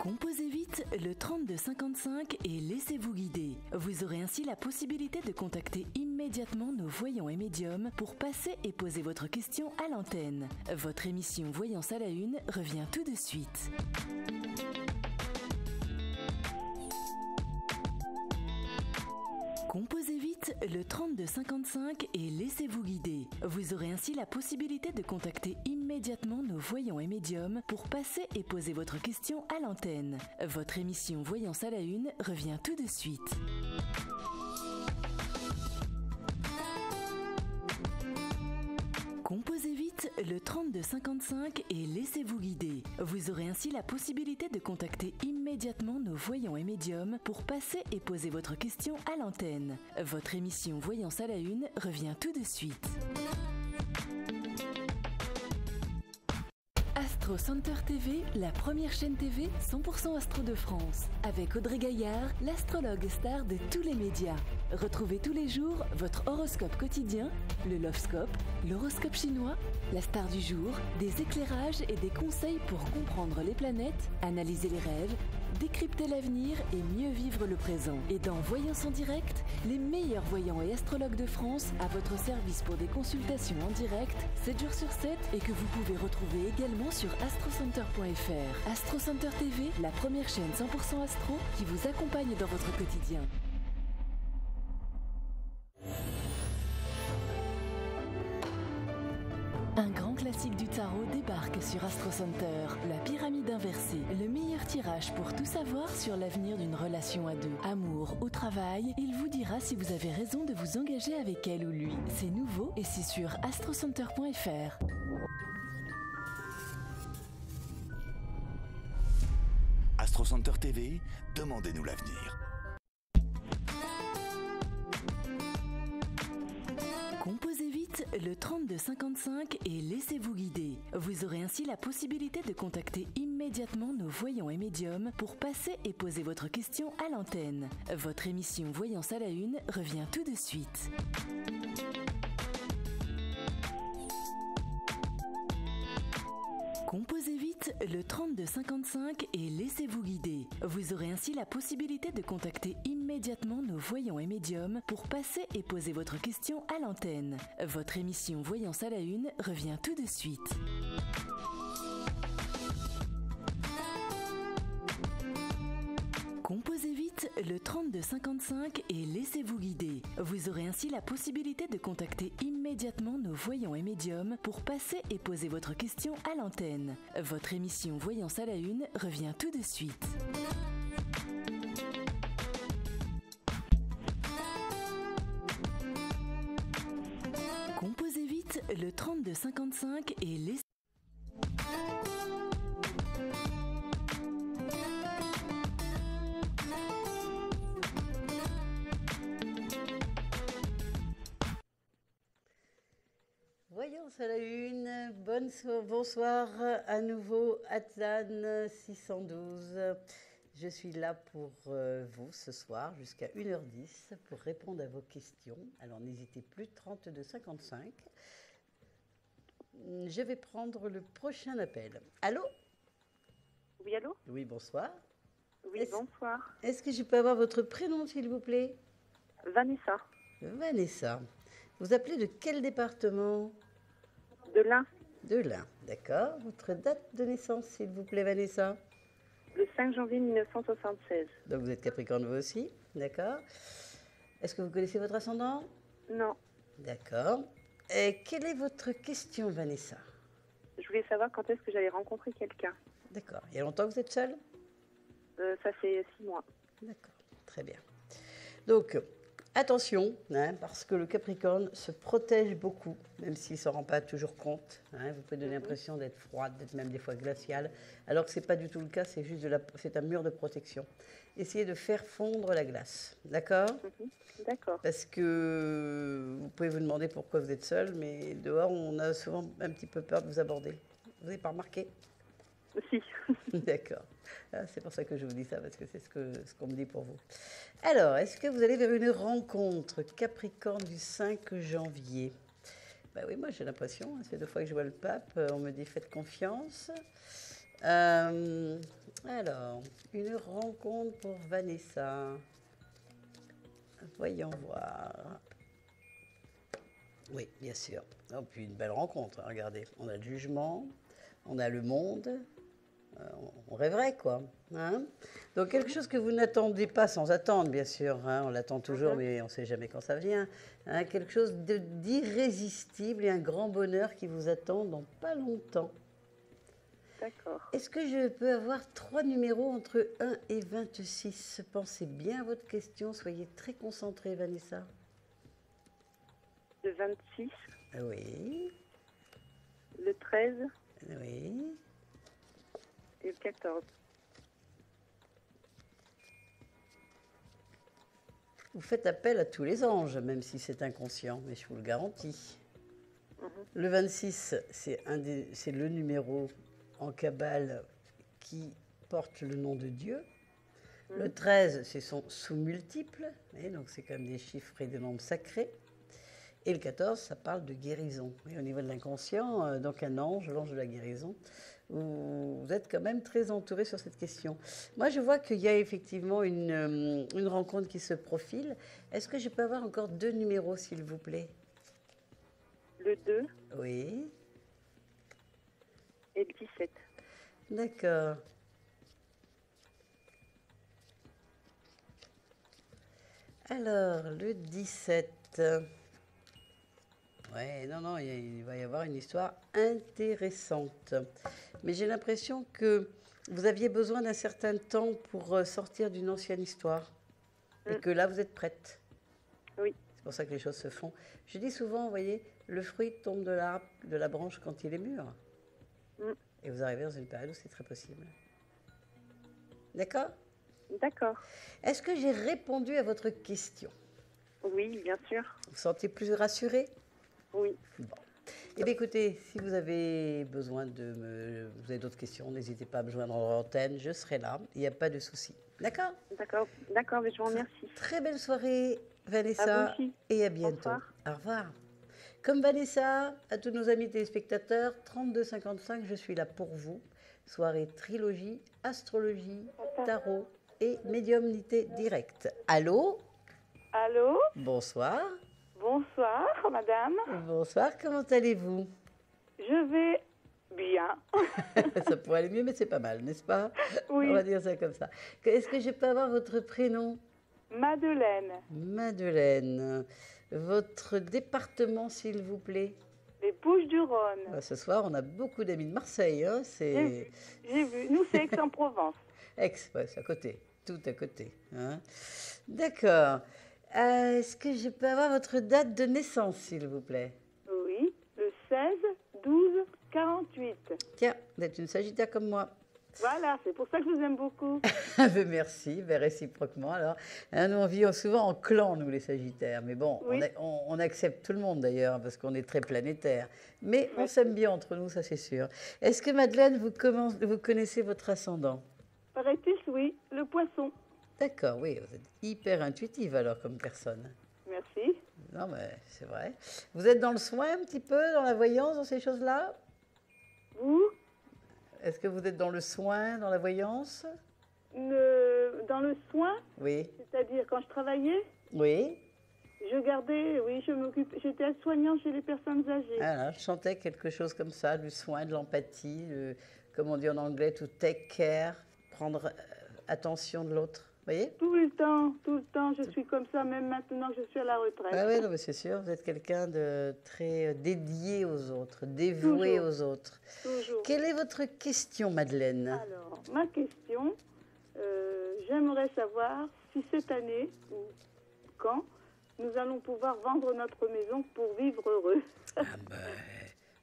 Composez vite le 3255 et laissez-vous guider. Vous aurez ainsi la possibilité de contacter immédiatement nos voyants et médiums pour passer et poser votre question à l'antenne. Votre émission Voyance à la Une revient tout de suite. Composez vite le 3255 et laissez-vous guider. Vous aurez ainsi la possibilité de contacter immédiatement nos voyants et médiums pour passer et poser votre question à l'antenne. Votre émission Voyance à la Une revient tout de suite. Composez vite le 3255 et laissez-vous guider. Vous aurez ainsi la possibilité de contacter immédiatement nos voyants et médiums pour passer et poser votre question à l'antenne. Votre émission Voyance à la Une revient tout de suite. Astro Center TV, la première chaîne TV 100% Astro de France. Avec Audrey Gaillard, l'astrologue star de tous les médias. Retrouvez tous les jours votre horoscope quotidien, le Lovescope, l'horoscope chinois, la star du jour, des éclairages et des conseils pour comprendre les planètes, analyser les rêves, décrypter l'avenir et mieux vivre le présent. Et dans Voyance en direct, les meilleurs voyants et astrologues de France à votre service pour des consultations en direct, 7 jours sur 7 et que vous pouvez retrouver également sur astrocenter.fr. Astro Center TV, la première chaîne 100% astro qui vous accompagne dans votre quotidien. Un grand classique du tarot débarque sur Astro Center, la pyramide inversée, le meilleur tirage pour tout savoir sur l'avenir d'une relation à deux. Amour ou travail, il vous dira si vous avez raison de vous engager avec elle ou lui. C'est nouveau et c'est sur astrocenter.fr. Astro Center TV, demandez-nous l'avenir. Composez vite le 3255 et laissez-vous guider. Vous aurez ainsi la possibilité de contacter immédiatement nos voyants et médiums pour passer et poser votre question à l'antenne. Votre émission Voyance à la Une revient tout de suite. Composez vite le 3255 et laissez-vous guider. Vous aurez ainsi la possibilité de contacter immédiatement nos voyants et médiums pour passer et poser votre question à l'antenne. Votre émission Voyance à la Une revient tout de suite. Composez vite le 3255 et laissez-vous guider. Vous aurez ainsi la possibilité de contacter immédiatement nos voyants et médiums pour passer et poser votre question à l'antenne. Votre émission Voyance à la Une revient tout de suite. Composez vite le 3255 et laissez... Voyance à la Une, bonsoir à nouveau Atlan 612. Je suis là pour vous ce soir jusqu'à 1h10 pour répondre à vos questions. Alors n'hésitez plus, 32 55. Je vais prendre le prochain appel. Allô? Oui, allô? Oui, bonsoir. Oui, bonsoir. Est-ce que je peux avoir votre prénom, s'il vous plaît? Vanessa. Vanessa. Vous appelez de quel département? De l'Ain. De l'Ain, d'accord. Votre date de naissance, s'il vous plaît, Vanessa? Le 5 janvier 1976. Donc vous êtes Capricorne, vous aussi, d'accord. Est-ce que vous connaissez votre ascendant? Non. D'accord. Et quelle est votre question, Vanessa? Je voulais savoir quand est-ce que j'allais rencontrer quelqu'un. D'accord. Il y a longtemps que vous êtes seule? Ça fait 6 mois. D'accord, très bien. Donc, attention, parce que le Capricorne se protège beaucoup, même s'il ne s'en rend pas toujours compte. Vous pouvez donner l'impression d'être froide, d'être même des fois glaciale, alors que ce n'est pas du tout le cas, c'est juste c'est un mur de protection. Essayez de faire fondre la glace, d'accord? D'accord. Parce que vous pouvez vous demander pourquoi vous êtes seul, mais dehors, on a souvent un petit peu peur de vous aborder. Vous n'avez pas remarqué? Si. D'accord. C'est pour ça que je vous dis ça, parce que c'est ce qu'on me dit pour vous. Alors, est-ce que vous allez vers une rencontre Capricorne du 5 janvier? Ben oui, moi j'ai l'impression, c'est 2 fois que je vois le pape, on me dit faites confiance. Alors, une rencontre pour Vanessa. Voyons voir. Oui, bien sûr. Oh, puis une belle rencontre, hein, regardez. On a le jugement, on a le monde. On rêverait, quoi. Hein. Donc, quelque chose que vous n'attendez pas sans attendre, bien sûr. Hein. On l'attend toujours, mais on ne sait jamais quand ça vient. Hein. Quelque chose d'irrésistible et un grand bonheur qui vous attend dans pas longtemps. D'accord. Est-ce que je peux avoir 3 numéros entre 1 et 26? Pensez bien à votre question. Soyez très concentrée, Vanessa. Le 26, Oui. le 13 Oui. et le 14. Vous faites appel à tous les anges, même si c'est inconscient, mais je vous le garantis. Le 26, c'est le numéro en cabale qui porte le nom de Dieu. Le 13, c'est son sous-multiple, donc c'est quand même des chiffres et des nombres sacrés. Et le 14, ça parle de guérison. Et au niveau de l'inconscient, donc un ange, l'ange de la guérison, vous êtes quand même très entouré sur cette question. Moi, je vois qu'il y a effectivement une rencontre qui se profile. Est-ce que je peux avoir encore 2 numéros, s'il vous plaît? Le 2 Oui. et le 17. D'accord. Alors, le 17. Ouais, non, il va y avoir une histoire intéressante. Mais j'ai l'impression que vous aviez besoin d'un certain temps pour sortir d'une ancienne histoire. Et que là, vous êtes prête. Oui. C'est pour ça que les choses se font. Je dis souvent, vous voyez, le fruit tombe de l'arbre, de la branche quand il est mûr. Et vous arrivez dans une période où c'est très possible. D'accord? D'accord. Est-ce que j'ai répondu à votre question? Oui, bien sûr. Vous vous sentez plus rassuré? Oui. Bon. Eh bien, écoutez, si vous avez besoin vous avez d'autres questions, n'hésitez pas à me joindre en antenne, je serai là, il n'y a pas de souci. D'accord? D'accord, mais je vous remercie. Très belle soirée, Vanessa, À vous aussi. et à bientôt. Au revoir. Comme Vanessa, à tous nos amis téléspectateurs, 3255, je suis là pour vous. Soirée trilogie, astrologie, tarot et médiumnité directe. Allô? Allô? Bonsoir. Bonsoir, madame. Bonsoir, comment allez-vous? Je vais bien. Ça pourrait aller mieux, mais c'est pas mal, n'est-ce pas? Oui. On va dire ça comme ça. Est-ce que je peux avoir votre prénom? Madeleine. Madeleine. Votre département, s'il vous plaît? Les Bouches-du-Rhône. Ce soir, on a beaucoup d'amis de Marseille. Hein, J'ai vu. Nous, c'est Aix-en-Provence. Aix, ouais, c'est à côté. Tout à côté. Hein. D'accord. Est-ce que je peux avoir votre date de naissance, s'il vous plaît? Oui, le 16-12-48. Tiens, vous êtes une Sagittaire comme moi. Voilà, c'est pour ça que je vous aime beaucoup. Merci, réciproquement. Alors, hein, nous, on vit souvent en clan, nous, les Sagittaires. Mais bon, oui. on accepte tout le monde, d'ailleurs, parce qu'on est très planétaire. Mais on s'aime bien entre nous, ça, c'est sûr. Est-ce que, Madeleine, vous connaissez votre ascendant? Paraît-il, oui, le Poisson. D'accord, oui, vous êtes hyper intuitive, alors, comme personne. Merci. Non, mais c'est vrai. Vous êtes dans le soin, un petit peu, dans la voyance, dans ces choses-là? Vous? Est-ce que vous êtes dans le soin, dans la voyance? Dans le soin? Oui. C'est-à-dire quand je travaillais? Oui. Je m'occupais, j'étais aide-soignante chez les personnes âgées. Alors, je chantais quelque chose comme ça, du soin, de l'empathie, comme on dit en anglais, to take care, prendre attention de l'autre. Vous voyez? Tout le temps, je suis comme ça, même maintenant que je suis à la retraite. Ah oui, c'est sûr, vous êtes quelqu'un de très dédié aux autres, dévoué aux autres. Toujours. Quelle est votre question, Madeleine? Alors, ma question, j'aimerais savoir si cette année, ou quand, nous allons pouvoir vendre notre maison pour vivre heureux.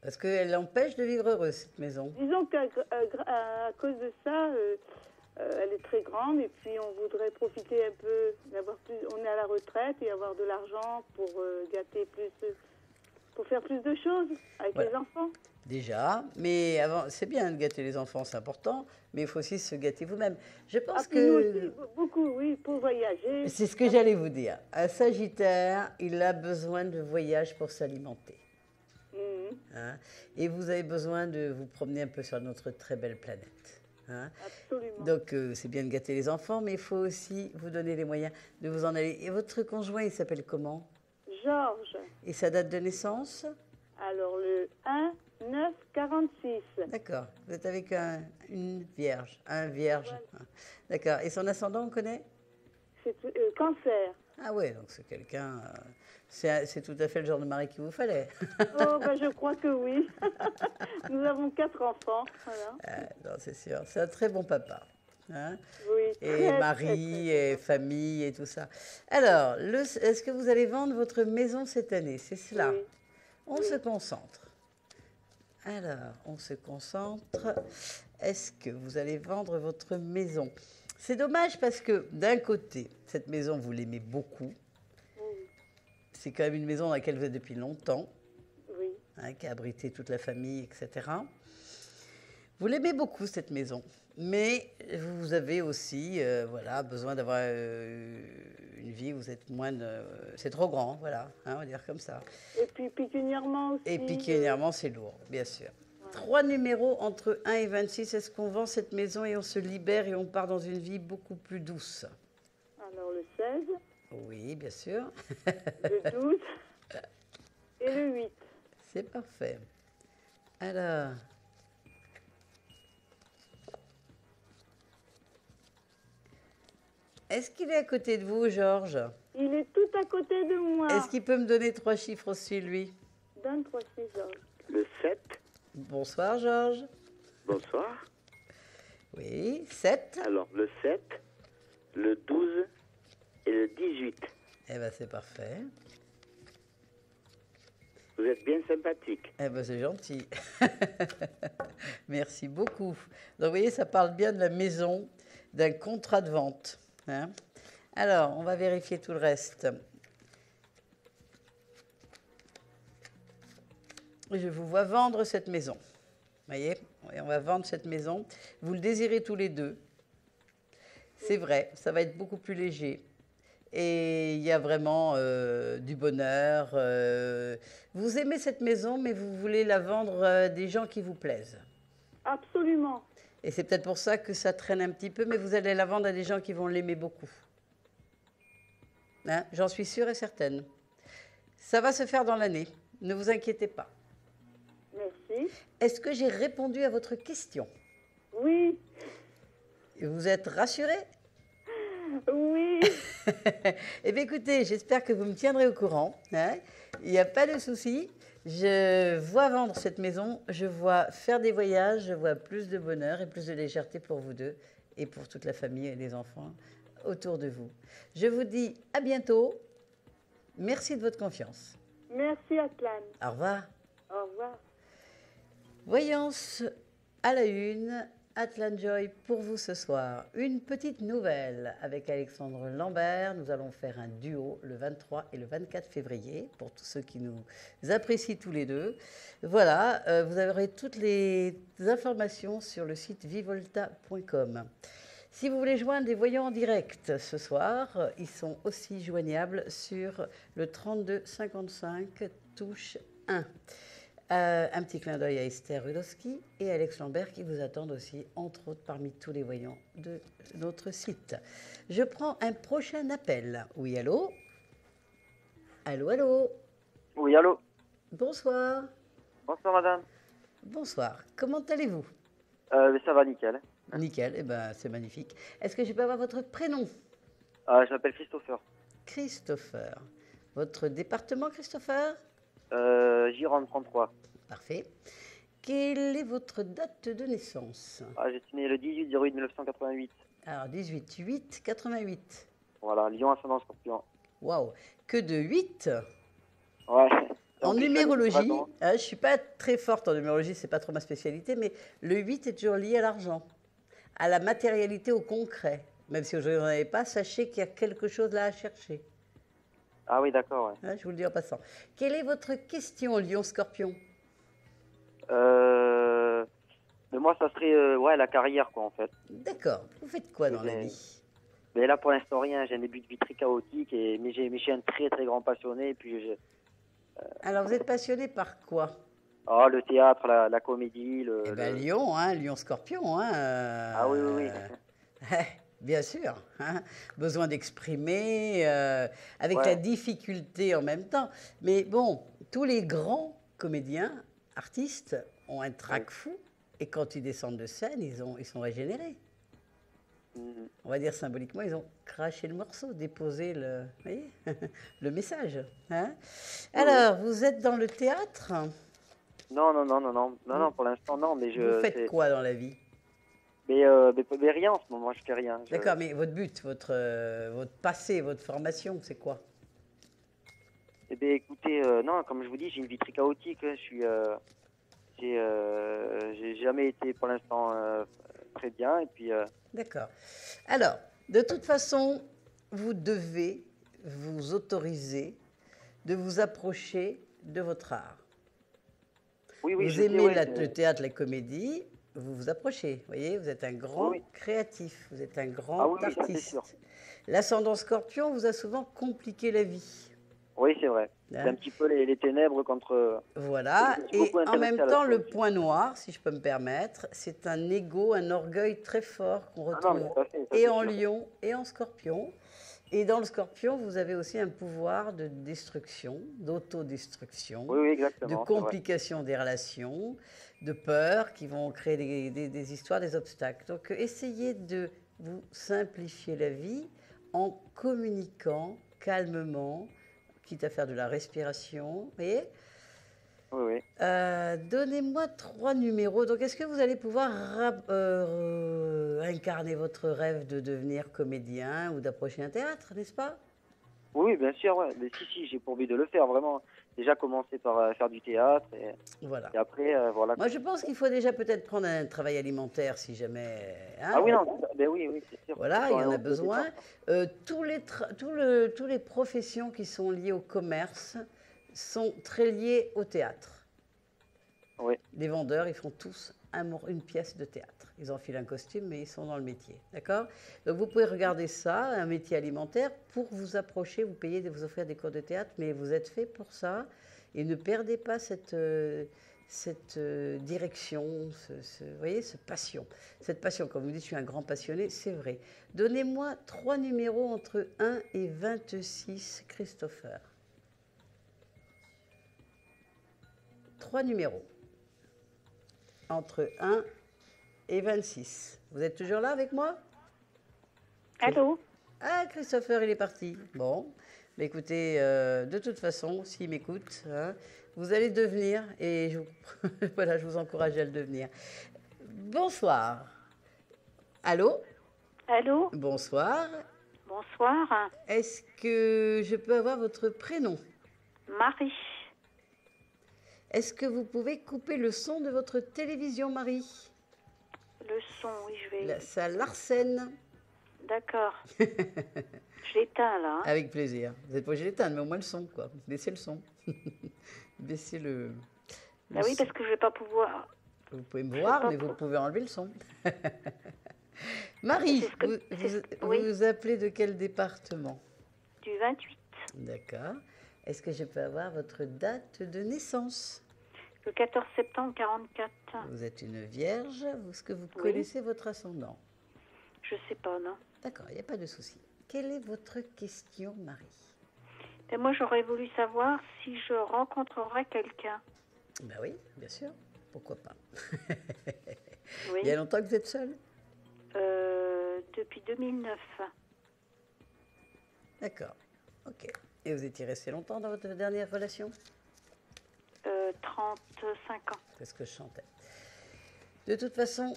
Parce qu'elle empêche de vivre heureux, cette maison. Disons qu'à cause de ça, elle est très grande et puis on voudrait profiter un peu, on est à la retraite et avoir de l'argent pour gâter plus, pour faire plus de choses avec les enfants. Déjà, mais avant, c'est bien de gâter les enfants, c'est important, mais il faut aussi se gâter vous-même. Je pense que... Nous aussi, beaucoup, oui, pour voyager. C'est ce que j'allais vous dire. Un Sagittaire, il a besoin de voyage pour s'alimenter. Hein? Et vous avez besoin de vous promener un peu sur notre très belle planète. hein. Absolument. Donc, c'est bien de gâter les enfants, mais il faut aussi vous donner les moyens de vous en aller. Et votre conjoint, il s'appelle comment? Georges. Et sa date de naissance? Alors, le 1-9-46. D'accord. Vous êtes avec une vierge, un vierge. Voilà. D'accord. Et son ascendant, on connaît? C'est cancer. Ah ouais, donc c'est quelqu'un... c'est tout à fait le genre de mari qu'il vous fallait. Oh, ben, je crois que oui. Nous avons 4 enfants. Voilà. Non, c'est sûr. C'est un très bon papa. Hein, Oui. et très, mari, très, très et famille, et tout ça. Alors, est-ce que vous allez vendre votre maison cette année? C'est cela. Oui. On se concentre. Alors, on se concentre. Est-ce que vous allez vendre votre maison? C'est dommage parce que, d'un côté, cette maison, vous l'aimez beaucoup. Oui. C'est quand même une maison dans laquelle vous êtes depuis longtemps, Oui. hein, qui a abrité toute la famille, etc. Vous l'aimez beaucoup, cette maison. Mais vous avez aussi voilà, besoin d'avoir une vie où vous êtes moins... c'est trop grand, voilà, hein, on va dire comme ça. Et puis pécuniairement aussi. Et pécuniairement, c'est lourd, bien sûr. 3 numéros entre 1 et 26. Est-ce qu'on vend cette maison et on se libère et on part dans une vie beaucoup plus douce? Alors le 16, Oui, bien sûr. le 12 et le 8. C'est parfait. Alors... Est-ce qu'il est à côté de vous, Georges? Il est tout à côté de moi. Est-ce qu'il peut me donner 3 chiffres aussi, lui? Donne 3 Georges. Le 7. Bonsoir, Georges. Bonsoir. Oui, 7. Alors, le 7, le 12 et le 18. Eh bien, c'est parfait. Vous êtes bien sympathique. Eh bien, c'est gentil. Merci beaucoup. Donc, vous voyez, ça parle bien de la maison, d'un contrat de vente. Hein? Alors, on va vérifier tout le reste. Je vous vois vendre cette maison. Vous voyez, on va vendre cette maison. Vous le désirez tous les deux. C'est vrai, ça va être beaucoup plus léger. Et il y a vraiment du bonheur. Vous aimez cette maison, mais vous voulez la vendre à des gens qui vous plaisent. Absolument. Et c'est peut-être pour ça que ça traîne un petit peu, mais vous allez la vendre à des gens qui vont l'aimer beaucoup. Hein, j'en suis sûre et certaine. Ça va se faire dans l'année. Ne vous inquiétez pas. Merci. Est-ce que j'ai répondu à votre question? Oui. Vous êtes rassuré? Oui. Eh bien, écoutez, j'espère que vous me tiendrez au courant. Hein. Il n'y a pas de souci. Je vois vendre cette maison, je vois faire des voyages, je vois plus de bonheur et plus de légèreté pour vous deux et pour toute la famille et les enfants autour de vous. Je vous dis à bientôt. Merci de votre confiance. Merci, Atlan. Au revoir. Au revoir. Voyance à la une, Atlan Joy pour vous ce soir. Une petite nouvelle avec Alexandre Lambert. Nous allons faire un duo le 23 et le 24 février pour tous ceux qui nous apprécient tous les deux. Voilà, vous aurez toutes les informations sur le site vivolta.com. Si vous voulez joindre des voyants en direct ce soir, ils sont aussi joignables sur le 32 55 touche 1. Un petit clin d'œil à Esther Rudowski et Alex Lambert qui vous attendent aussi, entre autres, parmi tous les voyants de notre site. Je prends un prochain appel. Oui, allô? Allô, allô? Oui, allô? Bonsoir. Bonsoir, madame. Bonsoir. Comment allez-vous? Ça va, nickel. Nickel, eh ben, c'est magnifique. Est-ce que je peux avoir votre prénom? Je m'appelle Christopher. Christopher. Votre département, Christopher? Gironde 33. Parfait. Quelle est votre date de naissance? Je suis né le 18/08 1988. Alors, 18/8/88. Voilà, Lion, ascendant Scorpion. Waouh, que de 8? Ouais. En numérologie, je ne suis pas très forte en numérologie, ce n'est pas trop ma spécialité, mais le 8 est toujours lié à l'argent, à la matérialité, au concret. Même si aujourd'hui vous n'en avez pas, sachez qu'il y a quelque chose là à chercher. Ah oui, d'accord, ouais. Hein, je vous le dis en passant. Quelle est votre question, Lion-Scorpion? Mais moi, ça serait la carrière, quoi, en fait. D'accord. Vous faites quoi dans la vie? Mais là, pour l'instant, rien. J'ai un début de vie très chaotique, mais je suis un très, très grand passionné. Et puis Alors, vous êtes passionné par quoi? Oh, le théâtre, la comédie, Eh ben, Lion, hein, Lion-Scorpion. Hein, Ah oui, oui, oui. bien sûr. Hein, besoin d'exprimer, avec Ouais. la difficulté en même temps. Mais bon, tous les grands comédiens, artistes, ont un trac fou. Et quand ils descendent de scène, ils sont régénérés. Mhm. On va dire symboliquement, ils ont craché le morceau, déposé le, vous voyez, le message. Hein. Alors, vous êtes dans le théâtre? Non, pour l'instant, non, mais Vous faites quoi dans la vie? Mais rien en ce moment, je fais rien. D'accord, mais votre but, votre passé, votre formation, c'est quoi? Eh bien, écoutez, non, comme je vous dis, j'ai une vie très chaotique. Je suis, j'ai jamais été pour l'instant très bien, et puis. D'accord. Alors, de toute façon, vous devez vous autoriser de vous approcher de votre art. Oui, vous je sais, aimez ouais, le théâtre, la comédie, vous vous approchez. Vous voyez, vous êtes un grand créatif, vous êtes un grand ça, c'est artiste. sûr. L'ascendant Scorpion vous a souvent compliqué la vie. Oui, c'est vrai. Hein? C'est un petit peu les ténèbres contre. Voilà, et en même temps, le point noir, si je peux me permettre, c'est un ego, un orgueil très fort qu'on retrouve et en Lion et en Scorpion. Et dans le Scorpion, vous avez aussi un pouvoir de destruction, d'autodestruction, exactement, de complication des relations, de peur qui vont créer des histoires, des obstacles. Donc, essayez de vous simplifier la vie en communiquant calmement, quitte à faire de la respiration, vous voyez? Oui. Donnez-moi 3 numéros. Donc, est-ce que vous allez pouvoir incarner votre rêve de devenir comédien ou d'approcher un théâtre, n'est-ce pas? Oui, bien sûr, ouais. Mais si, j'ai pour but de le faire, vraiment. Déjà commencer par faire du théâtre, voilà. Et après, voilà. Moi, je pense qu'il faut déjà peut-être prendre un travail alimentaire, si jamais... Hein, ah oui, non, ben oui, c'est sûr. Voilà, il y en a besoin. Tous les professions qui sont liées au commerce sont très liées au théâtre. Oui. Les vendeurs, ils font tous une pièce de théâtre. Ils enfilent un costume, mais ils sont dans le métier. D'accord? Donc, vous pouvez regarder ça, un métier alimentaire, pour vous approcher, vous payez de vous offrir des cours de théâtre, mais vous êtes fait pour ça. Et ne perdez pas cette direction, vous voyez, cette passion. Cette passion, comme vous dites, je suis un grand passionné, c'est vrai. Donnez-moi 3 numéros entre 1 et 26, Christopher. 3 numéros entre 1 et 26. Vous êtes toujours là avec moi? Allô? Ah, Christopher, il est parti. Bon, mais écoutez, de toute façon, s'il m'écoute, hein, vous allez devenir, et voilà, je vous encourage à le devenir. Bonsoir. Allô? Allô? Bonsoir. Bonsoir. Est-ce que je peux avoir votre prénom? Marie. Est-ce que vous pouvez couper le son de votre télévision, Marie? Le son, oui, je vais... Ça l'arsène. D'accord. Je l'éteins, là. Hein. Avec plaisir. Vous n'êtes pas obligé d'éteindre, mais au moins le son, quoi. Baissez le son. Baissez le ah oui, parce que je ne vais pas pouvoir... Vous pouvez me voir, mais vous pouvez enlever le son. Marie, vous appelez de quel département? Du 28. D'accord. Est-ce que je peux avoir votre date de naissance? Le 14 septembre 44. Vous êtes une vierge. Est-ce que vous connaissez votre ascendant? Je ne sais pas, non. D'accord, il n'y a pas de souci. Quelle est votre question, Marie? Et moi, j'aurais voulu savoir si je rencontrerais quelqu'un. Ben oui, bien sûr. Pourquoi pas? Oui. Il y a longtemps que vous êtes seule? Depuis 2009. D'accord, ok. Et vous étiez resté longtemps dans votre dernière relation? 35 ans. C'est ce que je chantais. De toute façon,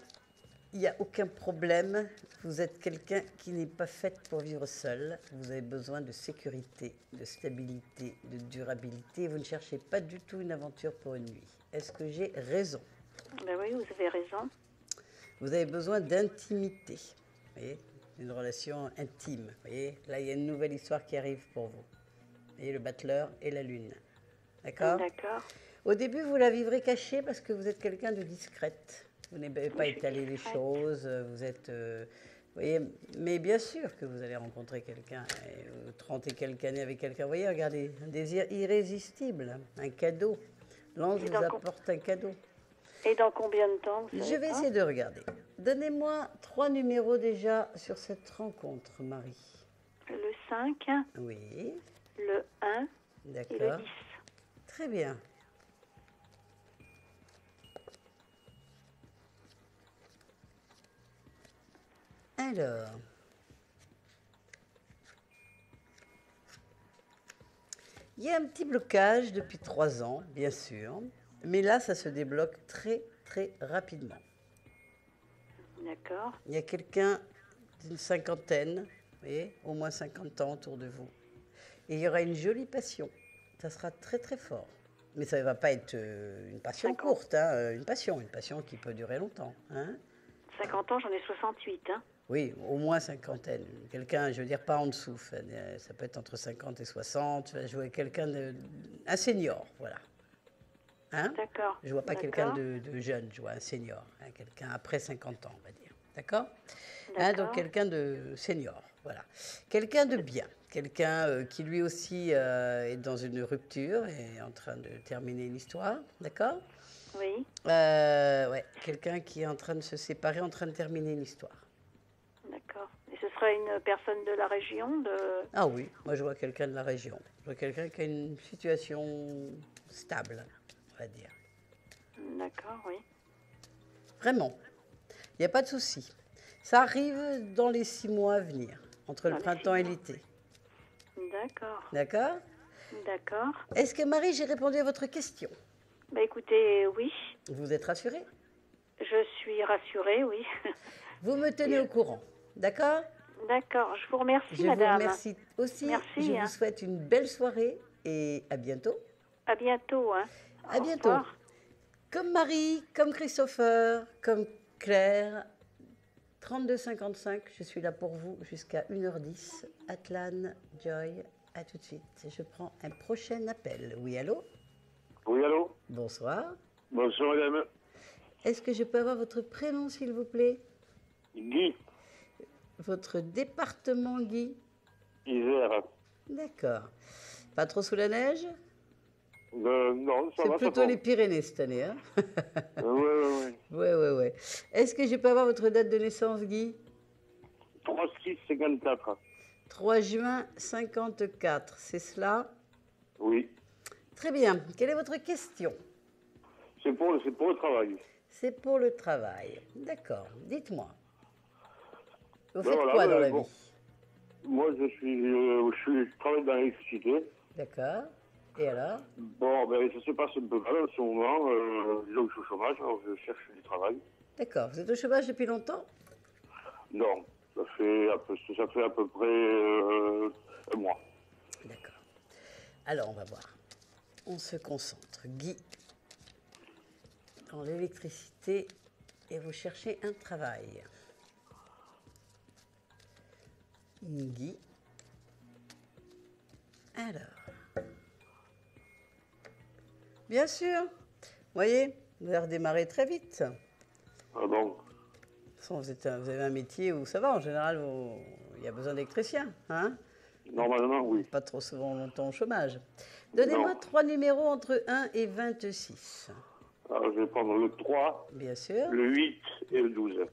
il n'y a aucun problème. Vous êtes quelqu'un qui n'est pas fait pour vivre seul. Vous avez besoin de sécurité, de stabilité, de durabilité. Vous ne cherchez pas du tout une aventure pour une nuit. Est-ce que j'ai raison? Ben oui, vous avez raison. Vous avez besoin d'intimité. Vous voyez, une relation intime. Vous voyez, là, il y a une nouvelle histoire qui arrive pour vous. Vous voyez, le battleur et la lune. D'accord? D'accord. Au début, vous la vivrez cachée parce que vous êtes quelqu'un de discrète. Vous n'avez pas étalé les choses. Vous êtes... vous voyez, mais bien sûr que vous allez rencontrer quelqu'un, 30 et quelques années avec quelqu'un. Vous voyez, regardez, un désir irrésistible, un cadeau. L'ange Et vous dans apporte un cadeau. Et dans combien de temps vous Je savez vais pas essayer de regarder. Donnez-moi 3 numéros déjà sur cette rencontre, Marie. Le 5, Oui, le 1 et le d'accord. 10. Très bien. Alors, il y a un petit blocage depuis 3 ans, bien sûr, mais là, ça se débloque très, très rapidement. D'accord. Il y a quelqu'un d'une cinquantaine, vous voyez, au moins 50 ans autour de vous. Et il y aura une jolie passion. Ça sera très, très fort. Mais ça ne va pas être une passion 50. courte, hein, une passion qui peut durer longtemps. Hein. 50 ans, j'en ai 68. Hein. Oui, au moins cinquantaine. Quelqu'un, je veux dire, pas en dessous. Ça peut être entre 50 et 60. Je vois quelqu'un un senior, voilà. Hein? D'accord. Je ne vois pas quelqu'un D'accord. de jeune, je vois un senior, hein, quelqu'un après 50 ans, on va dire. D'accord? Hein, D'accord. donc quelqu'un de senior, voilà. Quelqu'un de bien, quelqu'un qui lui aussi est dans une rupture et est en train de terminer une histoire, d'accord? Oui. Ouais, quelqu'un qui est en train de se séparer, en train de terminer une histoire. D'accord. Et ce serait une personne de la région de... Ah oui, moi je vois quelqu'un de la région. Je vois quelqu'un qui a une situation stable, on va dire. D'accord, oui. Vraiment. Il n'y a pas de souci. Ça arrive dans les 6 mois à venir, entre le Dans les printemps 6 et mois. l'été. D'accord. D'accord? D'accord. Est-ce que Marie, j'ai répondu à votre question? Bah écoutez, oui. Vous êtes rassurée? Je suis rassurée, oui. Vous me tenez au courant, d'accord? D'accord. Je vous remercie, Je madame. vous remercie aussi. Merci, Je hein. vous souhaite une belle soirée et à bientôt. À bientôt, hein. À Au bientôt. revoir. Comme Marie, comme Christopher, comme Claire, 32,55, je suis là pour vous jusqu'à 1h10. Atlan, Joy, à tout de suite. Je prends un prochain appel. Oui, allô? Oui, allô? Bonsoir. Bonsoir, madame. Est-ce que je peux avoir votre prénom, s'il vous plaît? Guy, Votre département, Guy? Isère. D'accord. Pas trop sous la neige? Non, ça C'est va, plutôt ça les Pyrénées cette année, hein? Oui. Ouais. Est-ce que je peux avoir votre date de naissance, Guy? 3-6-54. 3 juin 54, c'est cela? Oui. Très bien. Quelle est votre question? C'est pour le travail. C'est pour le travail. D'accord. Dites-moi. Vous Ben faites voilà, quoi dans ben la bon. vie? Moi, je travaille dans l'électricité. D'accord. Et alors? Bon, ben, ça se passe un peu mal en ce moment. Disons que je suis au chômage, alors je cherche du travail. D'accord. Vous êtes au chômage depuis longtemps? Non, ça fait à peu près un mois. D'accord. Alors, on va voir. On se concentre. Guy, dans l'électricité, et vous cherchez un travail. Guy. Alors. Bien sûr. Vous voyez, vous avez redémarré très vite. Ah bon? De toute façon, vous avez un métier où ça va. En général, il y a besoin d'électriciens. Hein? Normalement, oui. Pas trop souvent longtemps au chômage. Donnez-moi Non. 3 numéros entre 1 et 26. Alors, je vais prendre le 3, Bien sûr. le 8 et le 12.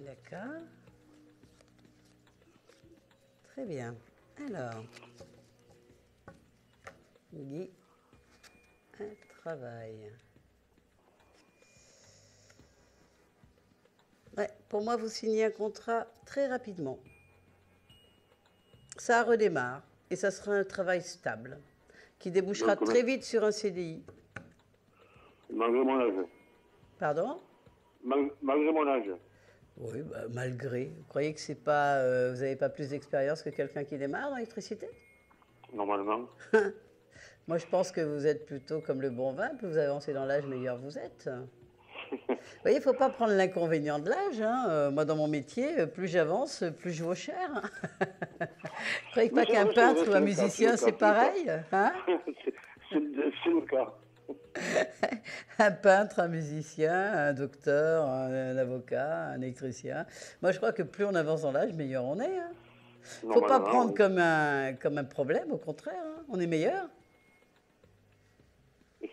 D'accord. Très bien. Alors, Guy, un travail. Ouais, pour moi, vous signez un contrat très rapidement. Ça redémarre et ça sera un travail stable qui débouchera Donc, très vite sur un CDI. Malgré mon âge. Pardon? Malgré mon âge. Oui, bah, malgré. Vous croyez que c'est pas, vous n'avez pas plus d'expérience que quelqu'un qui démarre dans l'électricité? Normalement. Moi, je pense que vous êtes plutôt comme le bon vin. Plus vous avancez dans l'âge, meilleur vous êtes. Vous voyez, il ne faut pas prendre l'inconvénient de l'âge. Hein. Moi, dans mon métier, plus j'avance, plus je vaux cher. Vous ne croyez pas qu'un peintre ou un musicien, c'est pareil, hein? C'est le cas. Un peintre, un musicien, un docteur, un avocat, un électricien. Moi, je crois que plus on avance dans l'âge, meilleur on est. Hein. Il ne faut pas prendre comme un problème, au contraire. Hein. On est meilleur.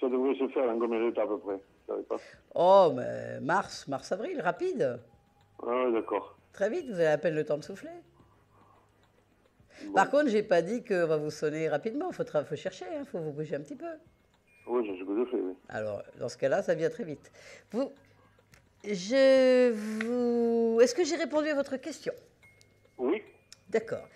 ça devrait se faire en combien de temps à peu près? Je savais pas. Oh, mais mars-avril, rapide. Ah, d'accord. Très vite, vous avez à peine le temps de souffler. Par contre, j'ai pas dit qu'on va vous sonner rapidement. Faut chercher, il faut vous bouger un petit peu. Oui, c'est ce que je fais, oui. Alors, dans ce cas-là, ça vient très vite. Est-ce que j'ai répondu à votre question? Oui. D'accord.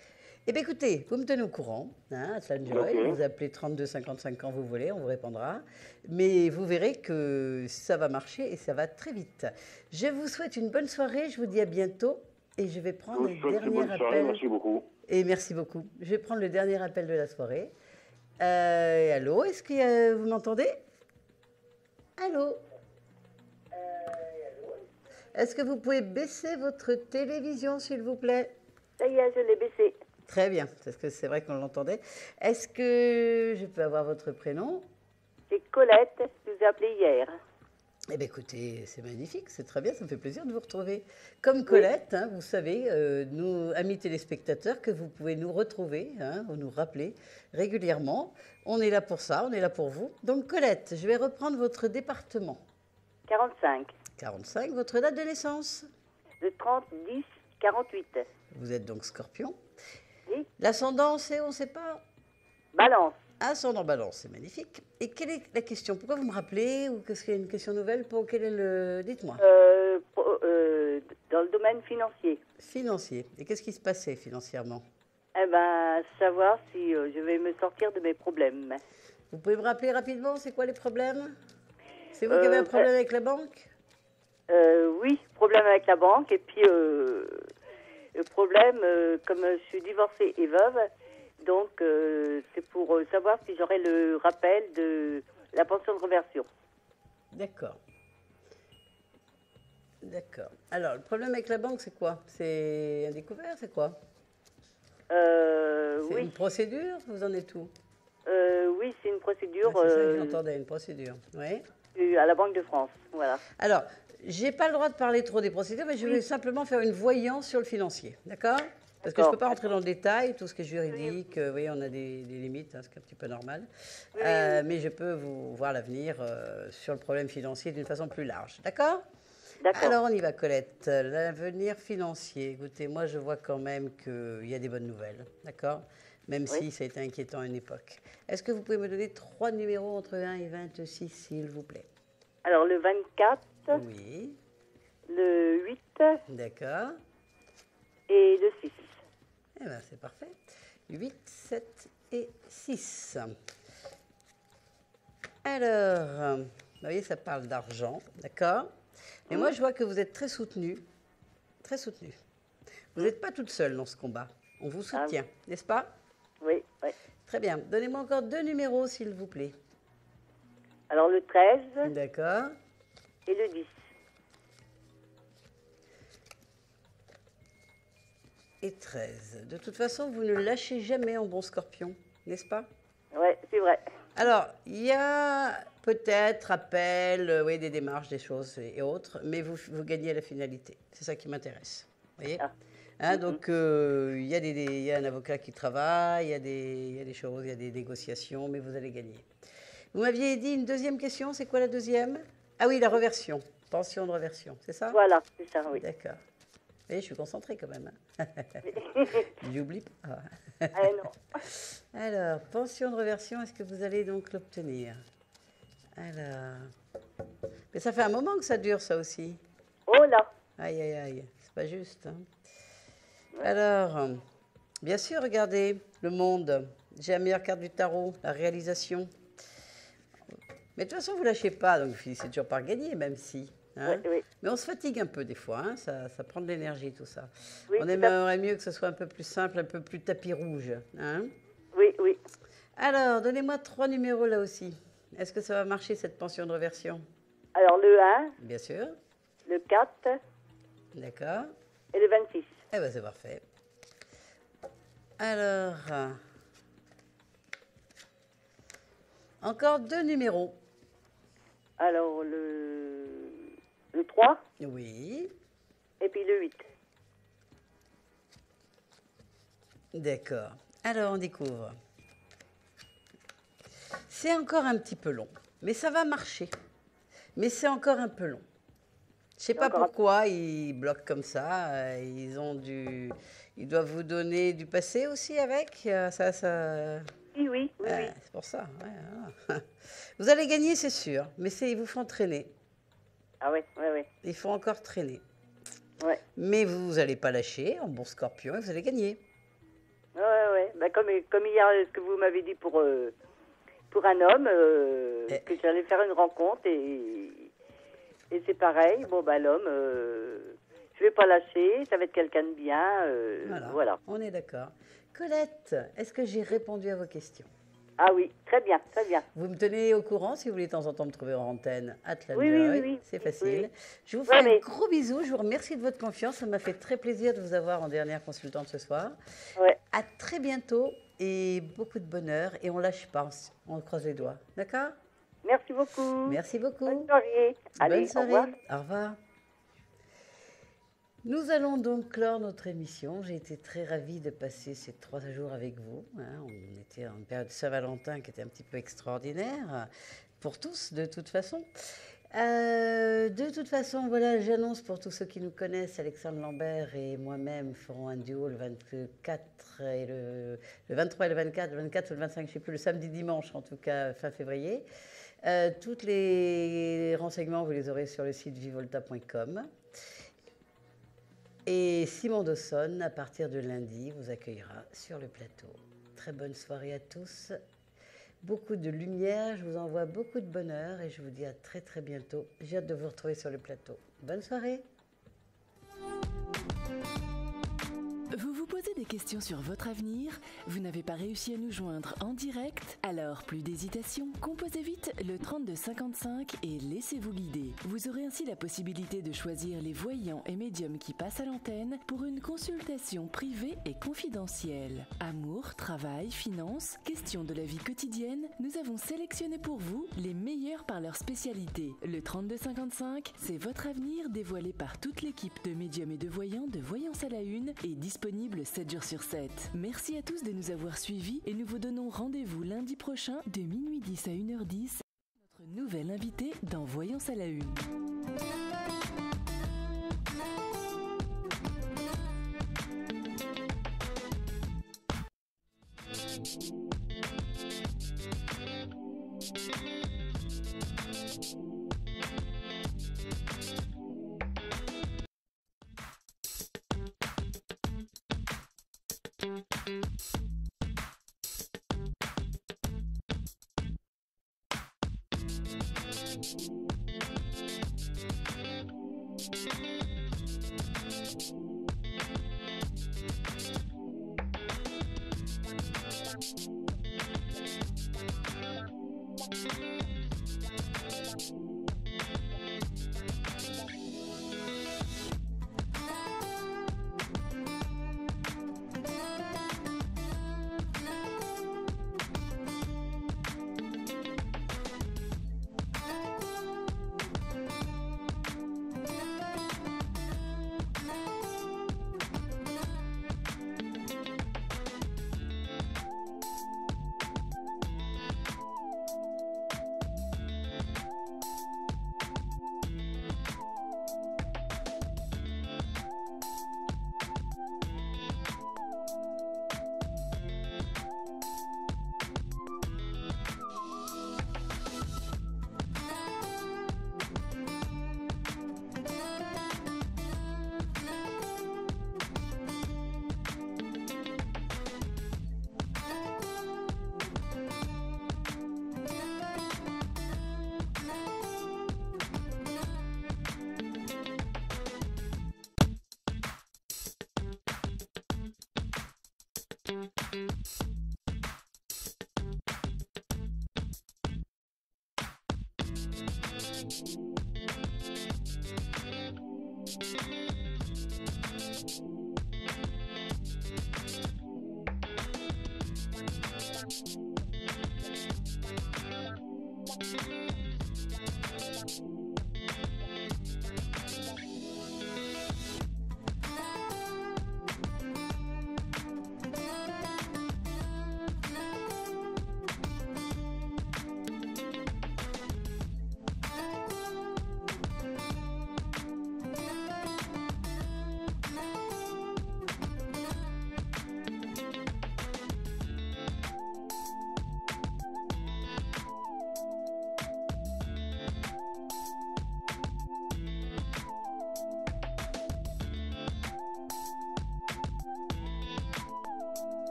Eh bien, écoutez, vous me tenez au courant, hein, Atlan Joy, Ok. vous appelez 32 55 quand vous voulez, on vous répondra. Mais vous verrez que ça va marcher et ça va très vite. Je vous souhaite une bonne soirée, je vous dis à bientôt et je vais prendre Je vous le souhaite une dernier bonne soirée, appel. merci beaucoup. Et merci beaucoup. Je vais prendre le dernier appel de la soirée. Allô, est-ce que vous m'entendez? Allô? Est-ce que vous pouvez baisser votre télévision, s'il vous plaît? Ça y est, je l'ai baissé. Très bien, parce que c'est vrai qu'on l'entendait. Est-ce que je peux avoir votre prénom? C'est Colette, je vous ai appelé hier. Eh bien, écoutez, c'est magnifique, c'est très bien, ça me fait plaisir de vous retrouver. Comme Colette, hein, vous savez, nous, amis téléspectateurs, que vous pouvez nous retrouver, hein, ou nous rappeler régulièrement. On est là pour ça, on est là pour vous. Donc, Colette, je vais reprendre votre département. 45. 45, votre date de naissance? Le 30-10-48. Vous êtes donc Scorpion. Oui. L'ascendant, c'est, on ne sait pas? Balance. Ascendant Balance, c'est magnifique. Et quelle est la question? Pourquoi vous me rappelez? Ou qu'est-ce qu'il y a une question nouvelle? Quel est le... Dites-moi. Dans le domaine financier. Financier. Et qu'est-ce qui se passait financièrement? Eh ben, savoir si je vais me sortir de mes problèmes. Vous pouvez me rappeler rapidement, c'est quoi les problèmes? C'est vous qui avez un problème avec la banque? Oui, problème avec la banque. Et puis, le problème, comme je suis divorcée et veuve, donc c'est pour savoir si j'aurai le rappel de la pension de réversion. D'accord. D'accord. Alors, le problème avec la banque, c'est quoi? C'est un découvert, c'est quoi? C'est Oui. une procédure? Vous en êtes où? Oui, c'est une procédure. C'est ça que j'entendais, une procédure. Oui. À la Banque de France, voilà. Alors, j'ai pas le droit de parler trop des procédures, mais je vais simplement faire une voyance sur le financier, d'accord? Parce que je ne peux pas rentrer dans le détail, tout ce qui est juridique, vous voyez, on a des limites, hein, ce qui est un petit peu normal. Mais je peux vous voir l'avenir sur le problème financier d'une façon plus large, d'accord? D'accord. Alors, on y va, Colette. L'avenir financier, écoutez, moi, je vois quand même qu'il y a des bonnes nouvelles, d'accord? Même si ça a été inquiétant à une époque. Est-ce que vous pouvez me donner 3 numéros entre 1 et 26, s'il vous plaît? Alors, le 24. Oui. Le 8. D'accord. Et le 6. Eh bien, c'est parfait. 8, 7 et 6. Alors, vous voyez, ça parle d'argent, d'accord? Mais moi, je vois que vous êtes très soutenue. Très soutenue. Vous n'êtes pas toute seule dans ce combat. On vous soutient, n'est-ce pas? Oui, oui. Très bien. Donnez-moi encore 2 numéros, s'il vous plaît. Alors, le 13. D'accord. Et le 10. Et 13. De toute façon, vous ne lâchez jamais en bon Scorpion, n'est-ce pas? Oui, c'est vrai. Alors, il y a peut-être appel, oui, des démarches, des choses et autres, mais vous gagnez à la finalité. C'est ça qui m'intéresse. Vous voyez? Hein, donc, il y a un avocat qui travaille, il y a des choses, il y a des négociations, mais vous allez gagner. Vous m'aviez dit une deuxième question, c'est quoi la deuxième? Ah oui, la reversion, pension de reversion, c'est ça? Voilà, c'est ça, oui. D'accord. Vous voyez, je suis concentrée quand même. Hein. J'oublie pas. Non. Alors, pension de reversion, est-ce que vous allez donc l'obtenir? Alors, mais ça fait un moment que ça dure, ça aussi. Oh là. Aïe, aïe, aïe, c'est pas juste. Hein. Alors, bien sûr, regardez, le monde. J'ai la meilleure carte du tarot, la réalisation. Mais de toute façon, vous lâchez pas, donc c'est toujours par gagner, même si. Hein. Oui. Mais on se fatigue un peu des fois, hein, ça prend de l'énergie, tout ça. Oui, on aimerait mieux que ce soit un peu plus simple, un peu plus tapis rouge. Hein. Oui, oui. Alors, donnez-moi 3 numéros là aussi. Est-ce que ça va marcher, cette pension de reversion? Alors, le 1. Bien sûr. Le 4. D'accord. Et le 26. Eh bien, c'est parfait. Alors, encore 2 numéros. Alors, le 3. Oui. Et puis le 8. D'accord. Alors, on découvre. C'est encore un petit peu long. Mais ça va marcher. Mais c'est encore un peu long. Je ne sais pas Encore un- pourquoi ils bloquent comme ça. Ils doivent vous donner du passé aussi avec. Oui. C'est pour ça. Ouais, voilà. Vous allez gagner, c'est sûr. Mais ils vous font traîner. Ah oui. Il faut encore traîner. Ouais. Mais vous n'allez pas lâcher en bon scorpion et vous allez gagner. Ouais. Bah, comme hier, ce que vous m'avez dit pour un homme, que j'allais faire une rencontre et c'est pareil. Bon, bah, l'homme, je vais pas lâcher, ça va être quelqu'un de bien. Voilà. On est d'accord. Colette, est-ce que j'ai répondu à vos questions? Ah oui, très bien. Vous me tenez au courant si vous voulez de temps en temps me trouver en antenne à Oui. C'est facile. Oui. Je vous fais un gros bisou. Je vous remercie de votre confiance. Ça m'a fait très plaisir de vous avoir en dernière consultante ce soir. Ouais. À très bientôt et beaucoup de bonheur. Et on lâche pas. On croise les doigts. D'accord? Merci beaucoup. Merci beaucoup. Bonne soirée. Allez, Bonne soirée. au revoir. Au revoir. Nous allons donc clore notre émission. J'ai été très ravie de passer ces 3 jours avec vous. On était en période de Saint-Valentin qui était un petit peu extraordinaire pour tous, de toute façon. Voilà, j'annonce pour tous ceux qui nous connaissent, Alexandre Lambert et moi-même ferons un duo le 24 et le 23 et le 24 ou le 25, je ne sais plus, le samedi dimanche en tout cas, fin février. Tous les renseignements, vous les aurez sur le site vivolta.com. Et Simon Dawson, à partir de lundi, vous accueillera sur le plateau. Très bonne soirée à tous. Beaucoup de lumière, je vous envoie beaucoup de bonheur et je vous dis à très très bientôt. J'ai hâte de vous retrouver sur le plateau. Bonne soirée. Vous vous posez des questions sur votre avenir? Vous n'avez pas réussi à nous joindre en direct? Alors, plus d'hésitation, composez vite le 3255 et laissez-vous guider. Vous aurez ainsi la possibilité de choisir les voyants et médiums qui passent à l'antenne pour une consultation privée et confidentielle. Amour, travail, finances, questions de la vie quotidienne, nous avons sélectionné pour vous les meilleurs par leur spécialité. Le 3255, c'est votre avenir dévoilé par toute l'équipe de médiums et de voyants de Voyance à la Une et disponible 7 jours sur 7. Merci à tous de nous avoir suivis et nous vous donnons rendez-vous lundi prochain de minuit 10 à 1h10. Notre nouvelle invitée dans Voyance à la Une.